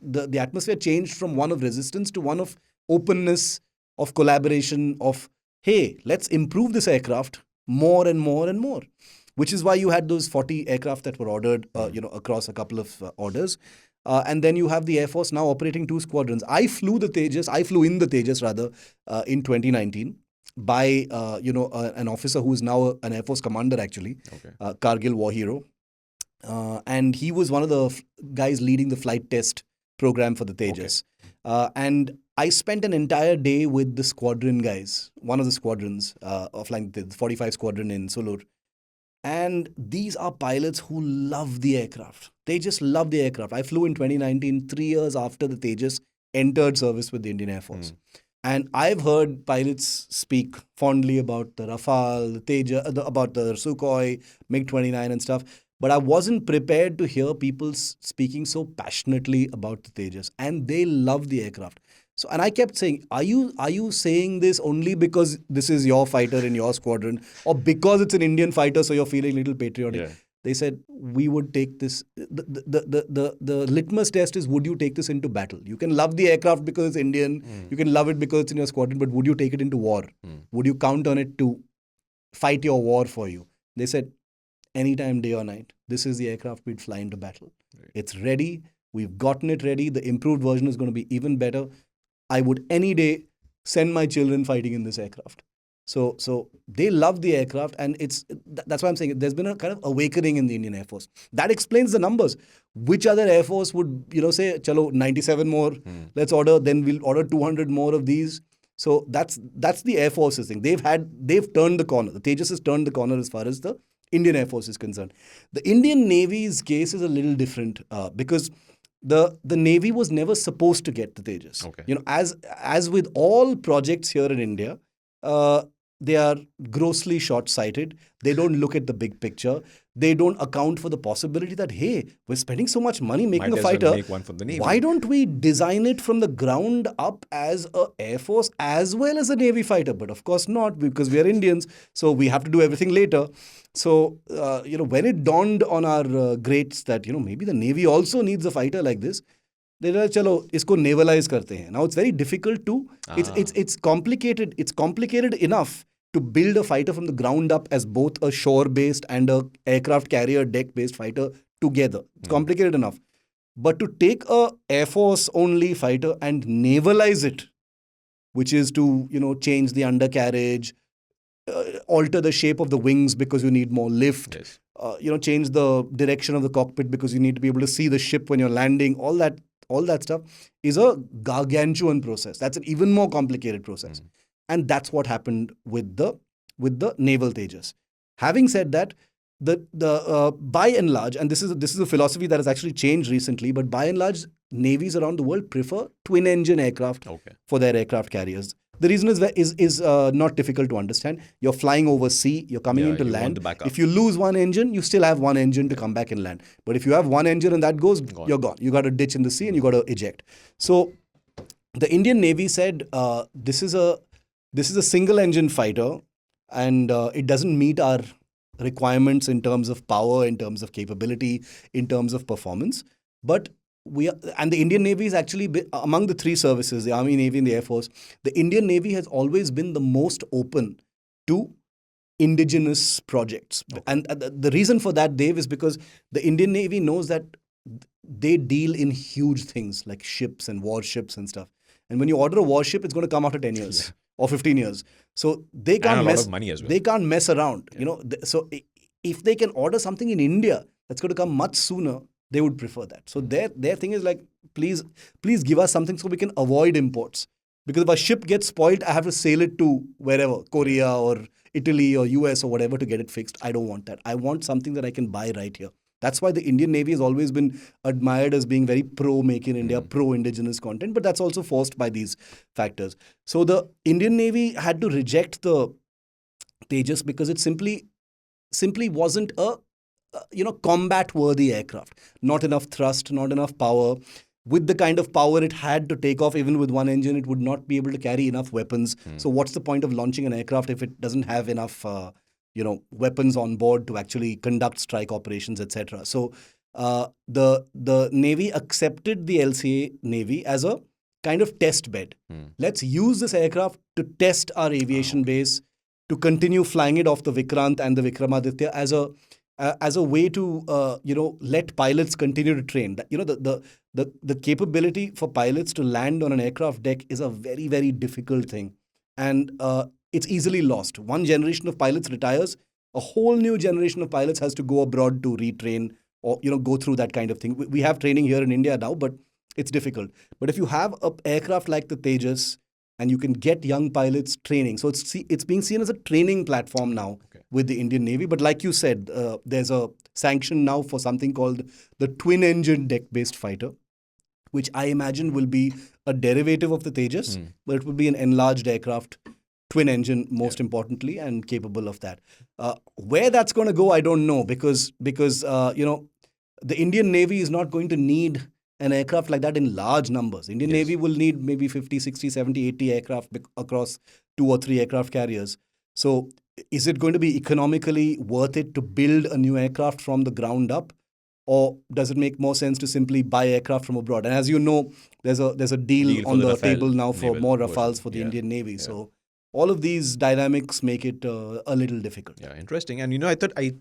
The atmosphere changed from one of resistance to one of openness, of collaboration, of, hey, let's improve this aircraft more and more and more. Which is why you had those 40 aircraft that were ordered, across a couple of orders. And then you have the Air Force now operating 2 squadrons. I flew in the Tejas in 2019 by an officer who is now an Air Force commander actually, Kargil war hero, and he was one of the guys leading the flight test program for the Tejas. And I spent an entire day with the squadron guys, one of the squadrons flying the 45 squadron in Sulur. And these are pilots who love the aircraft. They just love the aircraft. I flew in 2019, 3 years after the Tejas entered service with the Indian Air Force. And I've heard pilots speak fondly about the Rafale, the Tejas, about the Sukhoi, MiG-29 and stuff. But I wasn't prepared to hear people speaking so passionately about the Tejas. And they love the aircraft. So, and I kept saying, are you saying this only because this is your fighter in your squadron, or because it's an Indian fighter, so you're feeling a little patriotic? Yeah. They said, we would take this. The litmus test is, would you take this into battle? You can love the aircraft because it's Indian. You can love it because it's in your squadron, but would you take it into war? Would you count on it to fight your war for you? They said, anytime, day or night, this is the aircraft we'd fly into battle. Right. It's ready. We've gotten it ready. The improved version is going to be even better. I would any day send my children fighting in this aircraft. So they love the aircraft, and that's why I'm saying there's been a kind of awakening in the Indian Air Force. That explains the numbers. Which other Air Force would say, "Chalo, 97 more, let's order. Then we'll order 200 more of these." So that's the Air Force's thing. They've turned the corner. The Tejas has turned the corner as far as the Indian Air Force is concerned. The Indian Navy's case is a little different because the Navy was never supposed to get the Tejas. Okay. As with all projects here in India, they are grossly short-sighted. They don't look at the big picture. They don't account for the possibility that, hey, we're spending so much money making Might a as well fighter. make one for the Navy. Why don't we design it from the ground up as a Air Force as well as a Navy fighter? But of course not, because we are Indians, so we have to do everything later. So, when it dawned on our greats that, maybe the Navy also needs a fighter like this, they said, chalo, isko navalize karte hain. Now, it's very difficult to, it's complicated. It's complicated enough to build a fighter from the ground up as both a shore-based and a aircraft carrier deck-based fighter together. It's complicated enough. But to take a Air Force-only fighter and navalize it, which is to, change the undercarriage, alter the shape of the wings because you need more lift, Yes. Change the direction of the cockpit because you need to be able to see the ship when you're landing, all that stuff is a gargantuan process. That's an even more complicated process. And that's what happened with the naval Tejas. Having said that, the by and large, and this is a philosophy that has actually changed recently, but by and large, navies around the world prefer twin engine aircraft for their aircraft carriers. The reason is not difficult to understand. You're flying over sea, you're coming into you want land. the backup. If you lose one engine, you still have one engine to come back and land. But if you have one engine and that goes, you're gone. You got to ditch in the sea and you got to eject. So the Indian Navy said, this is a single engine fighter, and it doesn't meet our requirements in terms of power, in terms of capability, in terms of performance. But and the Indian Navy is actually among the three services, the Army, Navy, and the Air Force. The Indian Navy has always been the most open to indigenous projects. And the reason for that, Dave, is because the Indian Navy knows that they deal in huge things like ships and warships and stuff. And when you order a warship, it's going to come after 10 years or 15 years. So they can't and a lot of money as well. They can't mess around. So if they can order something in India that's going to come much sooner, they would prefer that. So their thing is like, please give us something so we can avoid imports. Because if a ship gets spoiled, I have to sail it to wherever, Korea or Italy or US or whatever to get it fixed. I don't want that. I want something that I can buy right here. That's why the Indian Navy has always been admired as being very pro-Make in India, pro-indigenous content, but that's also forced by these factors. So the Indian Navy had to reject the Tejas because it simply wasn't a combat-worthy aircraft. Not enough thrust, not enough power. With the kind of power it had to take off, even with one engine, it would not be able to carry enough weapons. So what's the point of launching an aircraft if it doesn't have enough weapons on board to actually conduct strike operations, etc. So the Navy accepted the LCA Navy as a kind of test bed. Let's use this aircraft to test our aviation base, to continue flying it off the Vikrant and the Vikramaditya as a way to let pilots continue to train. The capability for pilots to land on an aircraft deck is a very, very difficult thing, and it's easily lost. One generation of pilots retires, a whole new generation of pilots has to go abroad to retrain or go through that kind of thing. We have training here in India now, but it's difficult. But if you have an aircraft like the Tejas and you can get young pilots training, so it's being seen as a training platform now with the Indian Navy. But like you said, there's a sanction now for something called the twin-engine deck-based fighter, which I imagine will be a derivative of the Tejas, but it will be an enlarged aircraft, twin engine, most importantly, and capable of that. Where that's going to go, I don't know, because the Indian Navy is not going to need an aircraft like that in large numbers. Indian Navy will need maybe 50, 60, 70, 80 aircraft across 2 or 3 aircraft carriers. So is it going to be economically worth it to build a new aircraft from the ground up? Or does it make more sense to simply buy aircraft from abroad? And as you know, there's a deal on the table now for more Rafales for the Indian Navy. So all of these dynamics make it a little difficult. Yeah, interesting. And I thought I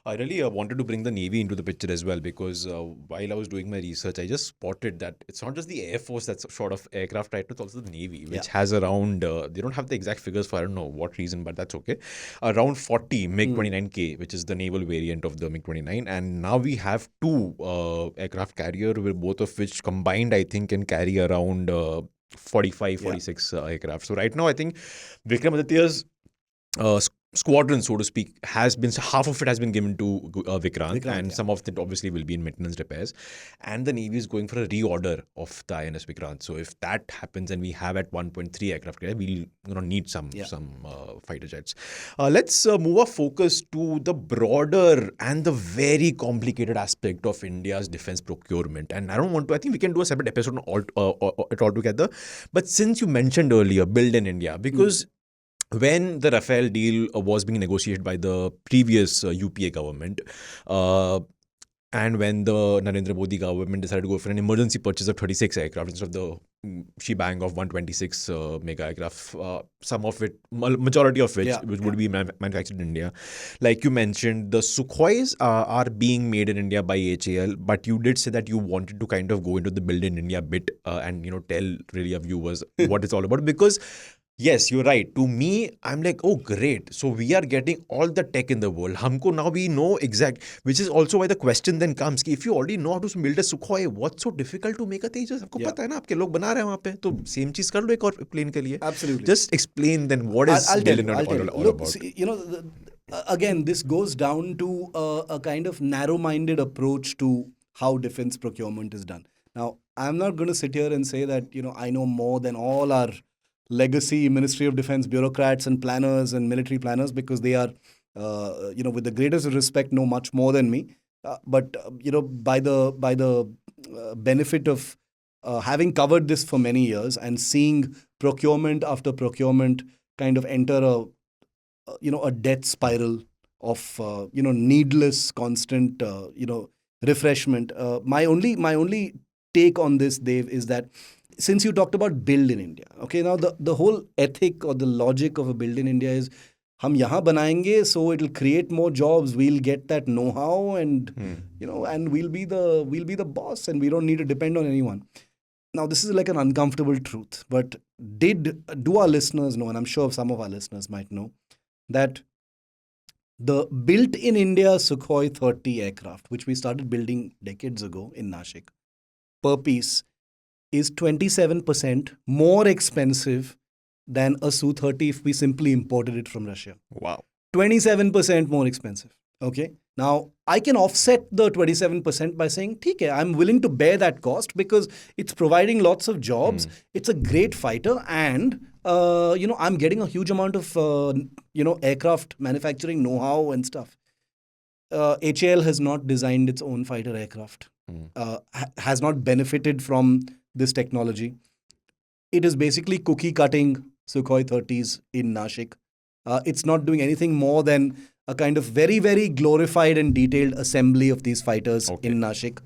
really wanted to bring the Navy into the picture as well, because while I was doing my research, I just spotted that it's not just the Air Force that's short of aircraft right now, it's also the Navy, which has around, they don't have the exact figures for I don't know what reason, but that's okay, around 40 MiG-29K, which is the naval variant of the MiG-29. And now we have two aircraft carrier, with both of which combined, I think, can carry around 45, 46 aircraft. So right now, I think Vikramaditya's squadron, so to speak, has been, half of it has been given to Vikrant, and some of it obviously will be in maintenance repairs. And the Navy is going for a reorder of the INS Vikrant. So if that happens and we have at 1.3 aircraft carrier, we'll need some fighter jets. Let's move our focus to the broader and the very complicated aspect of India's defense procurement. And I think we can do a separate episode on it altogether. But since you mentioned earlier, build in India, because when the Rafale deal was being negotiated by the previous UPA government, and when the Narendra Modi government decided to go for an emergency purchase of 36 aircraft instead of the shebang of 126 mega aircraft, some of it, majority of which would be manufactured in India. Like you mentioned, the Sukhois are being made in India by HAL, but you did say that you wanted to kind of go into the build in India bit and tell really our viewers what it's all about, because yes, you're right. To me, I'm like, oh, great. So we are getting all the tech in the world. Humko now we know exact, which is also why the question then comes, if you already know how to build a Sukhoi, what's so difficult to make a Tejas? आपको पता है ना, आपके लोग बना रहे हैं वहाँ पे, तो same चीज कर लो एक और plane के लिए. Absolutely. Just explain then what is build all Look, about. see, again, this goes down to a kind of narrow-minded approach to how defense procurement is done. Now, I'm not going to sit here and say that, I know more than all our legacy Ministry of Defense bureaucrats and planners and military planners, because they are, with the greatest respect, know much more than me. But by the benefit of having covered this for many years and seeing procurement after procurement kind of enter a death spiral of needless, constant refreshment. My only take on this, Dev, is that since you talked about build in India, okay, now the whole ethic or the logic of a build in India is, हम यहाँ बनाएंगे, so it'll create more jobs. We'll get that know-how, and and we'll be the boss, and we don't need to depend on anyone. Now, this is like an uncomfortable truth, but do our listeners know, and I'm sure some of our listeners might know, that the built in India Sukhoi 30 aircraft, which we started building decades ago in Nashik, per piece, is 27% more expensive than a Su-30 if we simply imported it from Russia. Wow. 27% more expensive. Okay. Now, I can offset the 27% by saying, okay, I'm willing to bear that cost because it's providing lots of jobs. It's a great fighter, and I'm getting a huge amount of aircraft manufacturing know-how and stuff. HAL has not designed its own fighter aircraft. Has not benefited from this technology. It is basically cookie cutting Sukhoi 30s in Nashik. It's not doing anything more than a kind of very, very glorified and detailed assembly of these fighters in Nashik.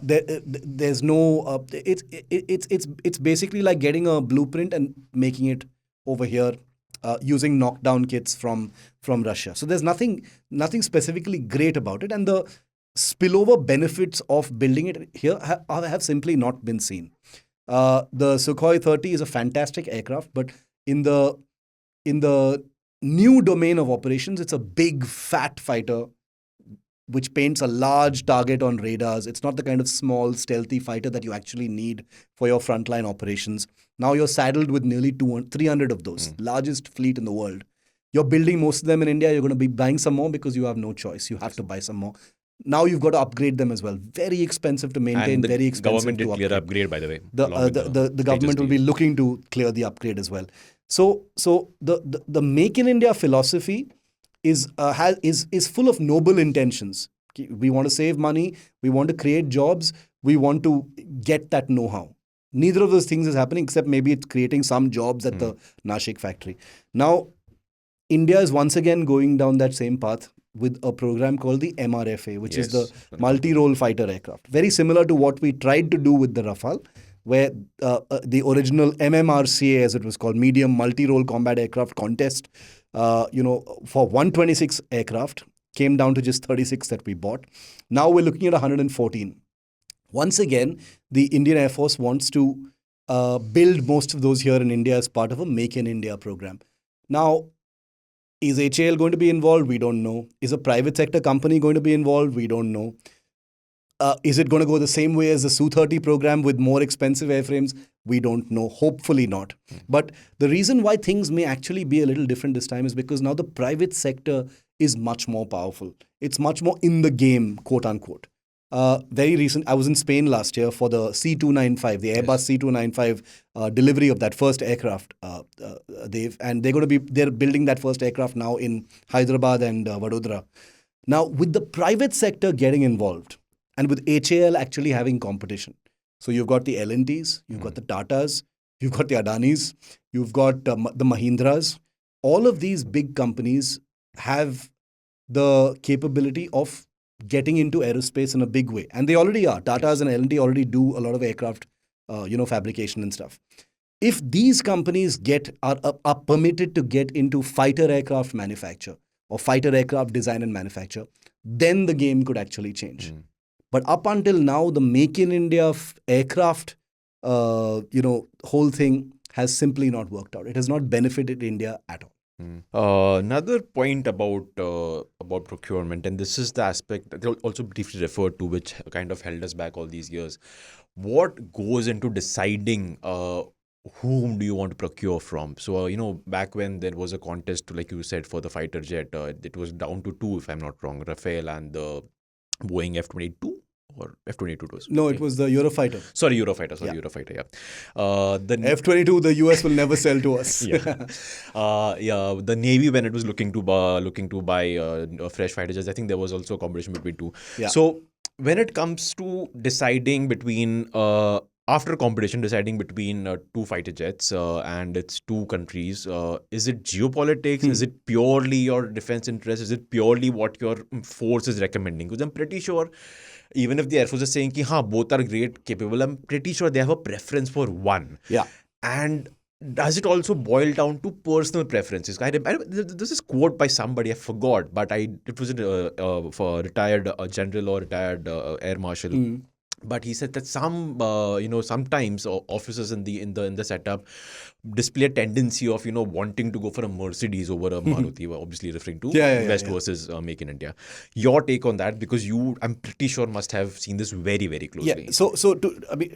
There's no. It's basically like getting a blueprint and making it over here using knockdown kits from Russia. So there's nothing specifically great about it, and the spillover benefits of building it here have simply not been seen. The Sukhoi 30 is a fantastic aircraft, but in the new domain of operations, it's a big fat fighter which paints a large target on radars. It's not the kind of small stealthy fighter that you actually need for your frontline operations. Now you're saddled with nearly 300 of those, largest fleet in the world. You're building most of them in India. You're going to be buying some more because you have no choice. You have to buy some more. Now you've got to upgrade them as well. Very expensive to maintain, very expensive to upgrade. Government did clear upgrade, by the way. The government will be looking to clear the upgrade as well. So the Make in India philosophy is full of noble intentions. We want to save money. We want to create jobs. We want to get that know-how. Neither of those things is happening, except maybe it's creating some jobs at the Nashik factory. Now, India is once again going down that same path with a program called the MRFA, which is the multi-role fighter aircraft. Very similar to what we tried to do with the Rafale, where the original MMRCA, as it was called, Medium Multi-Role Combat Aircraft contest, for 126 aircraft, came down to just 36 that we bought. Now we're looking at 114. Once again, the Indian Air Force wants to build most of those here in India as part of a Make in India program. Now, is HAL going to be involved? We don't know. Is a private sector company going to be involved? We don't know. Is it going to go the same way as the Su-30 program with more expensive airframes? We don't know. Hopefully not. But the reason why things may actually be a little different this time is because now the private sector is much more powerful. It's much more in the game, quote unquote. Very recent, I was in Spain last year for the C295, the Airbus C295 delivery of that first aircraft, and they're building that first aircraft now in Hyderabad and Vadodara. Now, with the private sector getting involved, and with HAL actually having competition. So you've got the L&Ts, you've got the Tatas, you've got the Adanis, you've got the Mahindras. All of these big companies have the capability of getting into aerospace in a big way. And they already are. Tatas and L&T already do a lot of aircraft fabrication and stuff. If these companies are permitted to get into fighter aircraft manufacture or fighter aircraft design and manufacture, then the game could actually change. But up until now, the Make in India aircraft, whole thing has simply not worked out. It has not benefited India at all. Another point about procurement, and this is the aspect that they also briefly referred to, which kind of held us back all these years. What goes into deciding whom do you want to procure from? So, back when there was a contest, like you said, for the fighter jet, it was down to two, if I'm not wrong, Rafale and the Boeing F-22 or F-22 it was? No, it was the Eurofighter. Eurofighter, yeah. The F-22, the US will never sell to us. The Navy, when it was looking to buy fresh fighter jets, I think there was also a competition between two. Yeah. So when it comes to deciding between after competition, deciding between two fighter jets and it's two countries, is it geopolitics? Is it purely your defense interest? Is it purely what your force is recommending? Because I'm pretty sure, even if the Air Force is saying that both are great, capable, I'm pretty sure they have a preference for one. Yeah. And does it also boil down to personal preferences? This is quote by somebody, I forgot, but it was for a retired general or retired air marshal. But he said that sometimes officers in the setup display a tendency of wanting to go for a Mercedes over a Maruti, obviously referring to West versus Make in India. Your take on that, because I'm pretty sure must have seen this very, very closely. Yeah. So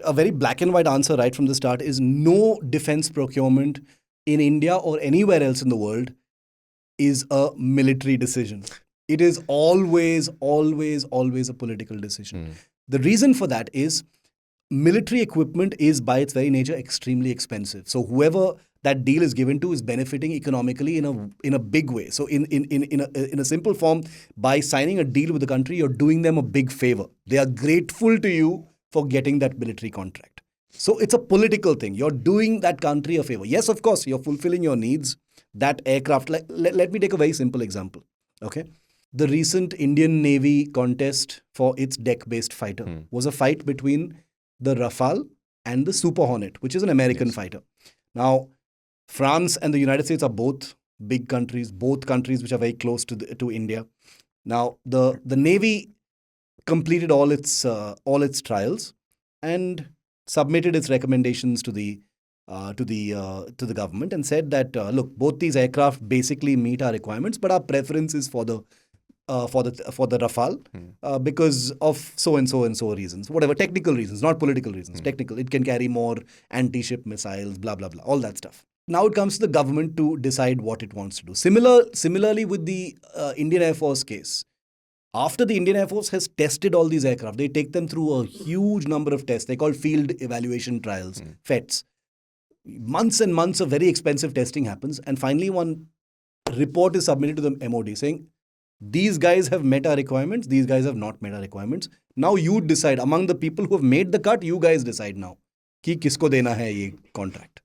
a very black and white answer right from the start is no defense procurement in India or anywhere else in the world is a military decision. It is always, always, always a political decision. The reason for that is military equipment is by its very nature extremely expensive. So whoever that deal is given to is benefiting economically in a big way. So in a simple form, by signing a deal with the country, you're doing them a big favor. They are grateful to you for getting that military contract. So it's a political thing. You're doing that country a favor. Yes, of course, you're fulfilling your needs. That aircraft, let me take a very simple example. Okay. The recent Indian Navy contest for its deck-based fighter was a fight between the Rafale and the Super Hornet, which is an American fighter. Now, France and the United States are both big countries, both countries which are very close to India. Now, the Navy completed all its trials and submitted its recommendations to the government and said that look, both these aircraft basically meet our requirements, but our preference is for the Rafale because of so and so and so reasons, whatever technical reasons, not political reasons. Technical, it can carry more anti-ship missiles, blah blah blah, all that stuff. Now it comes to the government to decide what it wants to do. Similarly with the Indian Air Force case, after the Indian Air Force has tested all these aircraft, they take them through a huge number of tests. They're called field evaluation trials, FETs. Months and months of very expensive testing happens, and finally one report is submitted to the MOD saying, these guys have met our requirements, these guys have not met our requirements. Now you decide, among the people who have made the cut, you guys decide now कि किसको देना है ये contract.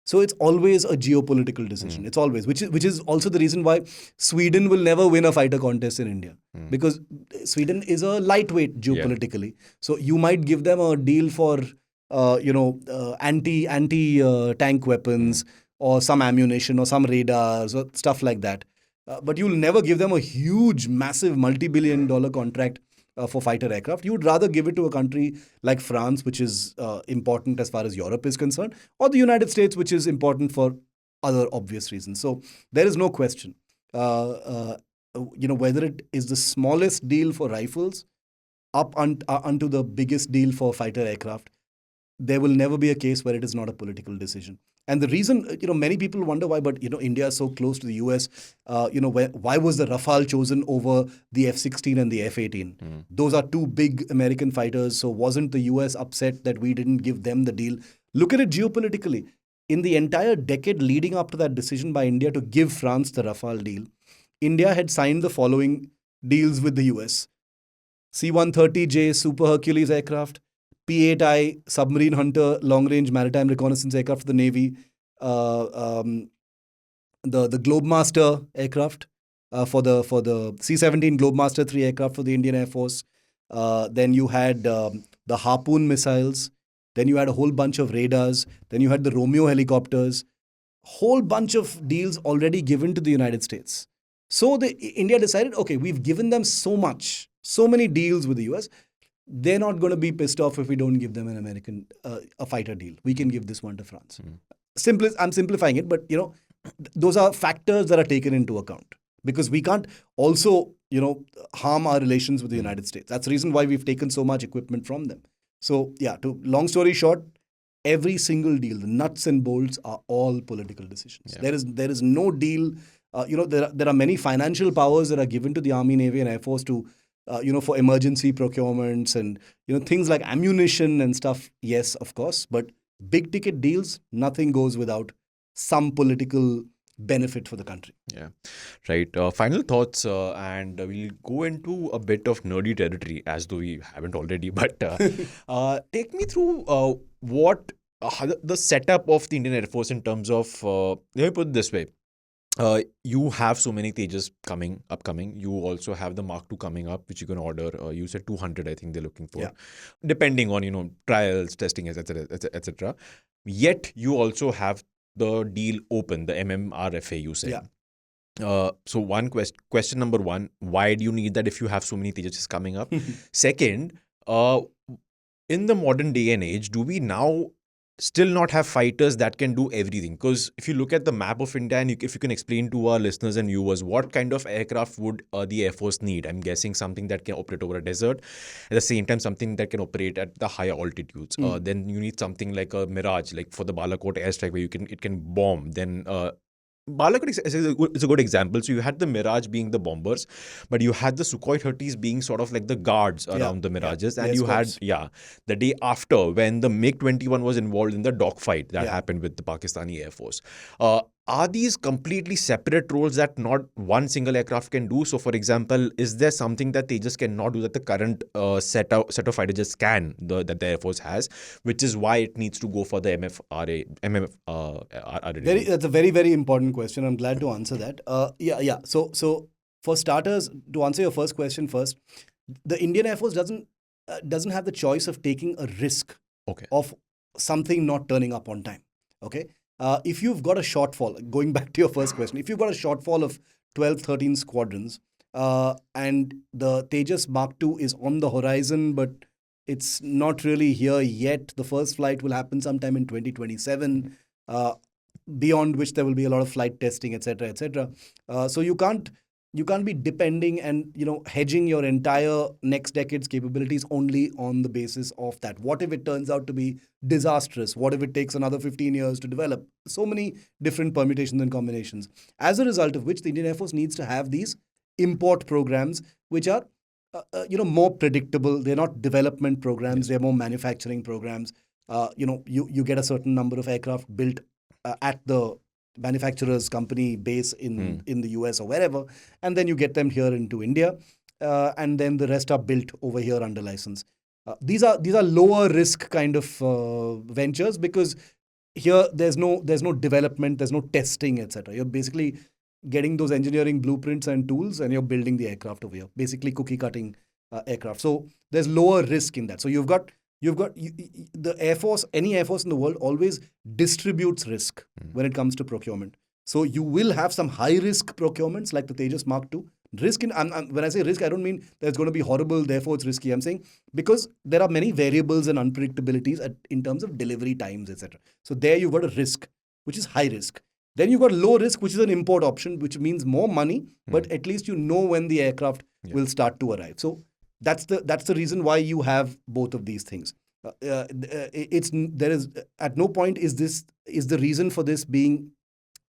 So it's always a geopolitical decision. It's always, which is also the reason why Sweden will never win a fighter contest in India, because Sweden is a lightweight geopolitically. So you might give them a deal for anti tank weapons or some ammunition or some radars or stuff like that. But you'll never give them a huge, massive, multi-billion-dollar contract for fighter aircraft. You would rather give it to a country like France, which is important as far as Europe is concerned, or the United States, which is important for other obvious reasons. So there is no question. Whether it is the smallest deal for rifles up unto the biggest deal for fighter aircraft, there will never be a case where it is not a political decision. And the reason, many people wonder why, but, India is so close to the US, why was the Rafale chosen over the F-16 and the F-18? Those are two big American fighters. So wasn't the US upset that we didn't give them the deal? Look at it geopolitically. In the entire decade leading up to that decision by India to give France the Rafale deal, India had signed the following deals with the US. C-130J Super Hercules aircraft, P-8I submarine hunter long-range maritime reconnaissance aircraft for the Navy, the Globemaster aircraft for the C-17 Globemaster 3 aircraft for the Indian Air Force. Then you had the Harpoon missiles. Then you had a whole bunch of radars. Then you had the Romeo helicopters. Whole bunch of deals already given to the United States. So India decided, okay, we've given them so much, so many deals with the US. They're not going to be pissed off if we don't give them an American a fighter deal. We can give this one to France. I'm simplifying it, but those are factors that are taken into account because we can't also harm our relations with the United States. That's the reason why we've taken so much equipment from them. So yeah, long story short, every single deal, the nuts and bolts are all political decisions. Yeah. There is no deal. There are many financial powers that are given to the Army, Navy, and Air Force to for emergency procurements and things like ammunition and stuff. Yes, of course, but big ticket deals, nothing goes without some political benefit for the country. Yeah, right. Final thoughts, and we'll go into a bit of nerdy territory as though we haven't already. But take me through what the setup of the Indian Air Force in terms of. Let me put it this way. You have so many Tejas upcoming. You also have the Mark II coming up, which you can order. You said 200, I think they're looking for, depending on trials, testing, etc., etc. Yet you also have the deal open, the MMRFA. You said. Yeah. So one question number one: why do you need that if you have so many Tejas coming up? Second, in the modern day and age, do we now still not have fighters that can do everything? Because if you look at the map of India and if you can explain to our listeners and viewers what kind of aircraft would the Air Force need, I'm guessing something that can operate over a desert, at the same time something that can operate at the higher altitudes. Then you need something like a Mirage, like for the Balakot airstrike where it can bomb. Then Balakot is a good example. So you had the Mirage being the bombers, but you had the Sukhoi 30s being sort of like the guards around the Mirages. And you had, the day after when the MiG-21 was involved in the dogfight that happened with the Pakistani Air Force. Are these completely separate roles that not one single aircraft can do? So, for example, is there something that Tejas cannot do that the current set of fighter jets can, that the Air Force has, which is why it needs to go for the MFRA? That's a very, very important question. I'm glad to answer that. So for starters, to answer your first question first, the Indian Air Force doesn't have the choice of taking a risk of something not turning up on time. Okay. If you've got a shortfall, going back to your first question, if you've got a shortfall of 12, 13 squadrons and the Tejas Mark II is on the horizon, but it's not really here yet, the first flight will happen sometime in 2027, beyond which there will be a lot of flight testing, etc., etc. So you can't be depending and hedging your entire next decade's capabilities only on the basis of that. What if it turns out to be disastrous? What if it takes another 15 years to develop? So many different permutations and combinations. As a result of which, the Indian Air Force needs to have these import programs, which are more predictable. They're not development programs. They're more manufacturing programs. You get a certain number of aircraft built at the manufacturer's company base in the US or wherever, and then you get them here into India, and then the rest are built over here under license. These are lower risk kind of ventures because here there's no development, there's no testing, etc. You're basically getting those engineering blueprints and tools, and you're building the aircraft over here, basically cookie cutting aircraft. So there's lower risk in that. So you've got you've got the Air Force, any Air Force in the world always distributes risk when it comes to procurement. So you will have some high risk procurements like the Tejas Mark II. Risk when I say risk, I don't mean that it's going to be horrible, therefore it's risky. I'm saying because there are many variables and unpredictabilities in terms of delivery times, etc. So there you've got a risk, which is high risk. Then you've got low risk, which is an import option, which means more money, but at least you know when the aircraft will start to arrive. So that's the reason why you have both of these things. There is at no point is the reason for this being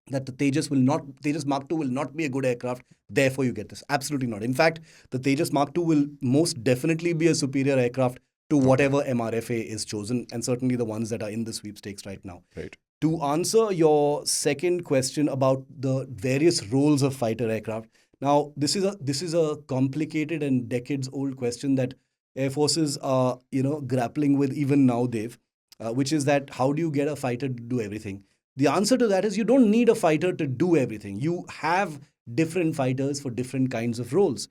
that the Tejas Mark II will not be a good aircraft, therefore you get this. Absolutely not. In fact, the Tejas Mark II will most definitely be a superior aircraft to whatever MRFA is chosen, and certainly the ones that are in the sweepstakes right now. Right. To answer your second question about the various roles of fighter aircraft, now this is a complicated and decades-old question that air forces are grappling with even now, Dev, which is that how do you get a fighter to do everything? The answer to that is you don't need a fighter to do everything. You have different fighters for different kinds of roles.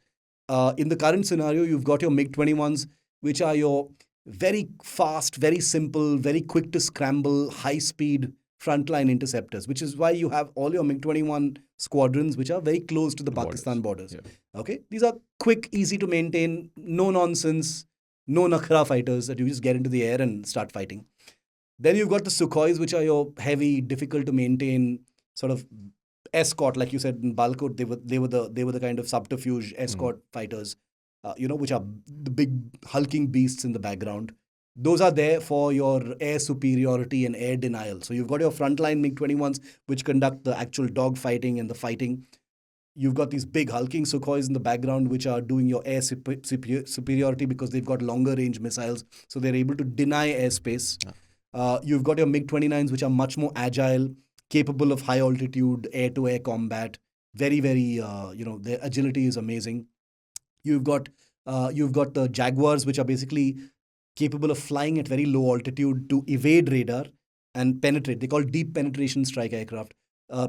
In the current scenario, you've got your MiG-21s, which are your very fast, very simple, very quick to scramble, high-speed frontline interceptors, which is why you have all your MiG-21 squadrons, which are very close to the Pakistan borders. Yeah. Okay, these are quick, easy to maintain, no nonsense, no nakhra fighters that you just get into the air and start fighting. Then you've got the Sukhois, which are your heavy, difficult to maintain sort of escort, like you said in Balkot. They were the kind of subterfuge escort fighters, which are the big hulking beasts in the background. Those are there for your air superiority and air denial. So you've got your frontline MiG-21s, which conduct the actual dog fighting and the fighting. You've got these big hulking Sukhois in the background, which are doing your air superiority because they've got longer range missiles, so they're able to deny airspace. You've got your MiG-29s, which are much more agile, capable of high altitude air-to-air combat. Very, very, their agility is amazing. You've got the Jaguars, which are basically capable of flying at very low altitude to evade radar and penetrate. They call deep penetration strike aircraft.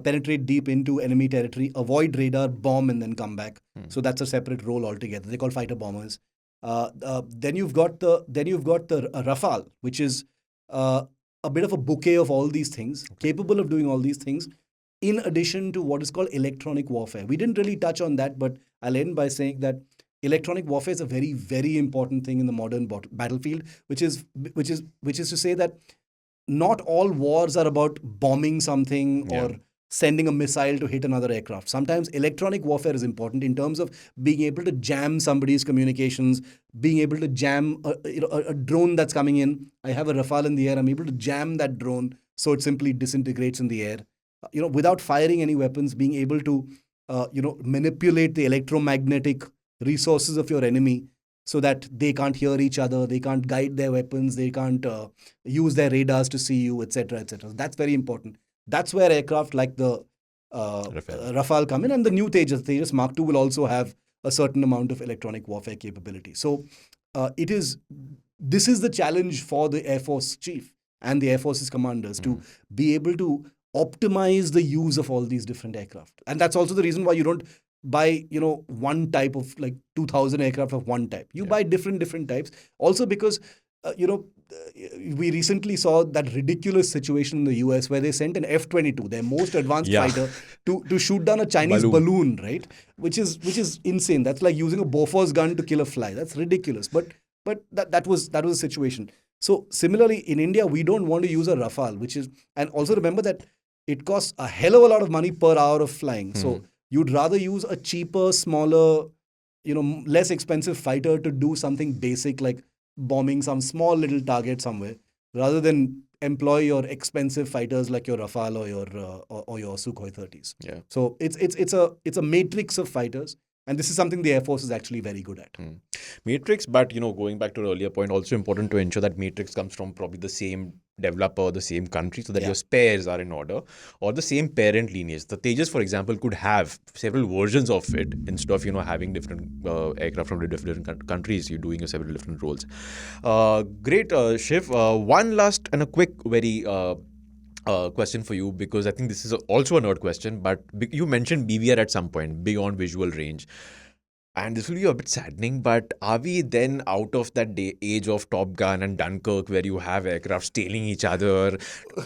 Penetrate deep into enemy territory, avoid radar, bomb, and then come back. So that's a separate role altogether. They're called fighter bombers. Then you've got the Rafale, which is a bit of a bouquet of all these things, capable of doing all these things, in addition to what is called electronic warfare. We didn't really touch on that, but I'll end by saying that electronic warfare is a very, very important thing in the modern battlefield, which is to say that not all wars are about bombing something or sending a missile to hit another aircraft. Sometimes electronic warfare is important in terms of being able to jam somebody's communications, being able to jam a drone that's coming in. I have a Rafale in the air. I'm able to jam that drone so it simply disintegrates in the air. Without firing any weapons, being able to manipulate the electromagnetic resources of your enemy so that they can't hear each other, they can't guide their weapons, they can't use their radars to see you, etc., etc. That's very important. That's where aircraft like the Rafale come in, and the new Tejas Mark II will also have a certain amount of electronic warfare capability. So this is the challenge for the Air Force chief and the Air Force's commanders to be able to optimize the use of all these different aircraft. And that's also the reason why you don't buy, one type of like 2,000 aircraft of one type. You buy different types. Also because, we recently saw that ridiculous situation in the US where they sent an F-22, their most advanced fighter, to shoot down a Chinese balloon, right? Which is insane. That's like using a Bofors gun to kill a fly. That's ridiculous. But that was the situation. So similarly, in India, we don't want to use a Rafale, and also remember that it costs a hell of a lot of money per hour of flying. So you'd rather use a cheaper, smaller, less expensive fighter to do something basic like bombing some small little target somewhere, rather than employ your expensive fighters like your Rafale or your Sukhoi 30s. Yeah. So it's a matrix of fighters. And this is something the Air Force is actually very good at. Matrix, but going back to the earlier point, also important to ensure that matrix comes from probably the same developer, the same country, so that your spares are in order, or the same parent lineage. The Tejas, for example, could have several versions of it instead of having different aircraft from different countries. You're doing several different roles. Great, Shiv. One last and a quick, very question for you, because I think this is also a nerd question, but you mentioned BVR at some point, beyond visual range. And this will be a bit saddening, but are we then out of that age of Top Gun and Dunkirk where you have aircraft tailing each other,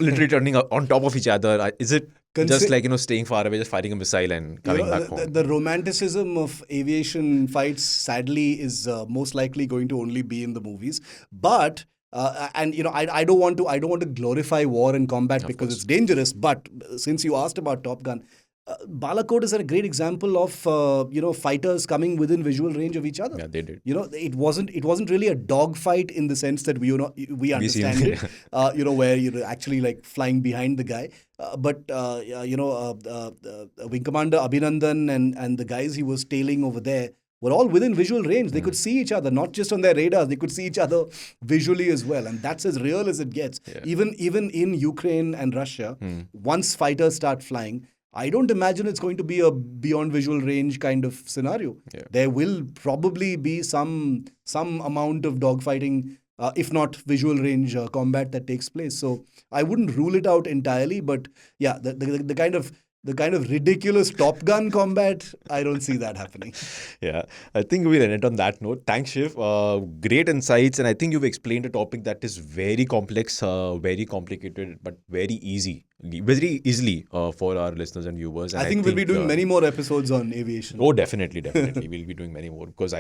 literally turning on top of each other? Is it just like, staying far away, just firing a missile and coming back home? The romanticism of aviation fights, sadly, is most likely going to only be in the movies. But I don't want to glorify war and combat because it's dangerous. But since you asked about Top Gun, Balakot is a great example of fighters coming within visual range of each other. Yeah, they did. It wasn't really a dogfight in the sense that we understand it. Where you're actually like flying behind the guy. But Wing Commander Abhinandan and the guys he was tailing over there were all within visual range. They could see each other, not just on their radars. They could see each other visually as well, and that's as real as it gets. Yeah. Even in Ukraine and Russia, once fighters start flying, I don't imagine it's going to be a beyond visual range kind of scenario. Yeah. There will probably be some amount of dogfighting, if not visual range combat that takes place. So I wouldn't rule it out entirely, but yeah, the kind of ridiculous Top Gun combat, I don't see that happening. Yeah, I think we'll end it on that note. Thanks, Shiv. Great insights, and I think you've explained a topic that is very complex, very complicated, but very easily for our listeners and viewers. And I think we'll be doing many more episodes on aviation. Oh, definitely. We'll be doing many more because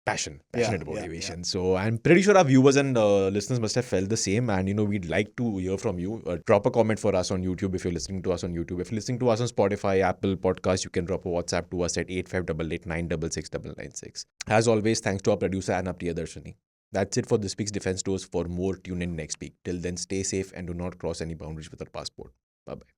passionate about aviation. So I'm pretty sure our viewers and listeners must have felt the same. And, we'd like to hear from you. Drop a comment for us on YouTube if you're listening to us on YouTube. If you're listening to us on Spotify, Apple Podcasts, you can drop a WhatsApp to us at 8588966996. As always, thanks to our producer, Anna Priyadarshini. That's it for this week's Defense Dose. For more, tune in next week. Till then, stay safe and do not cross any boundaries with our passport. Bye-bye.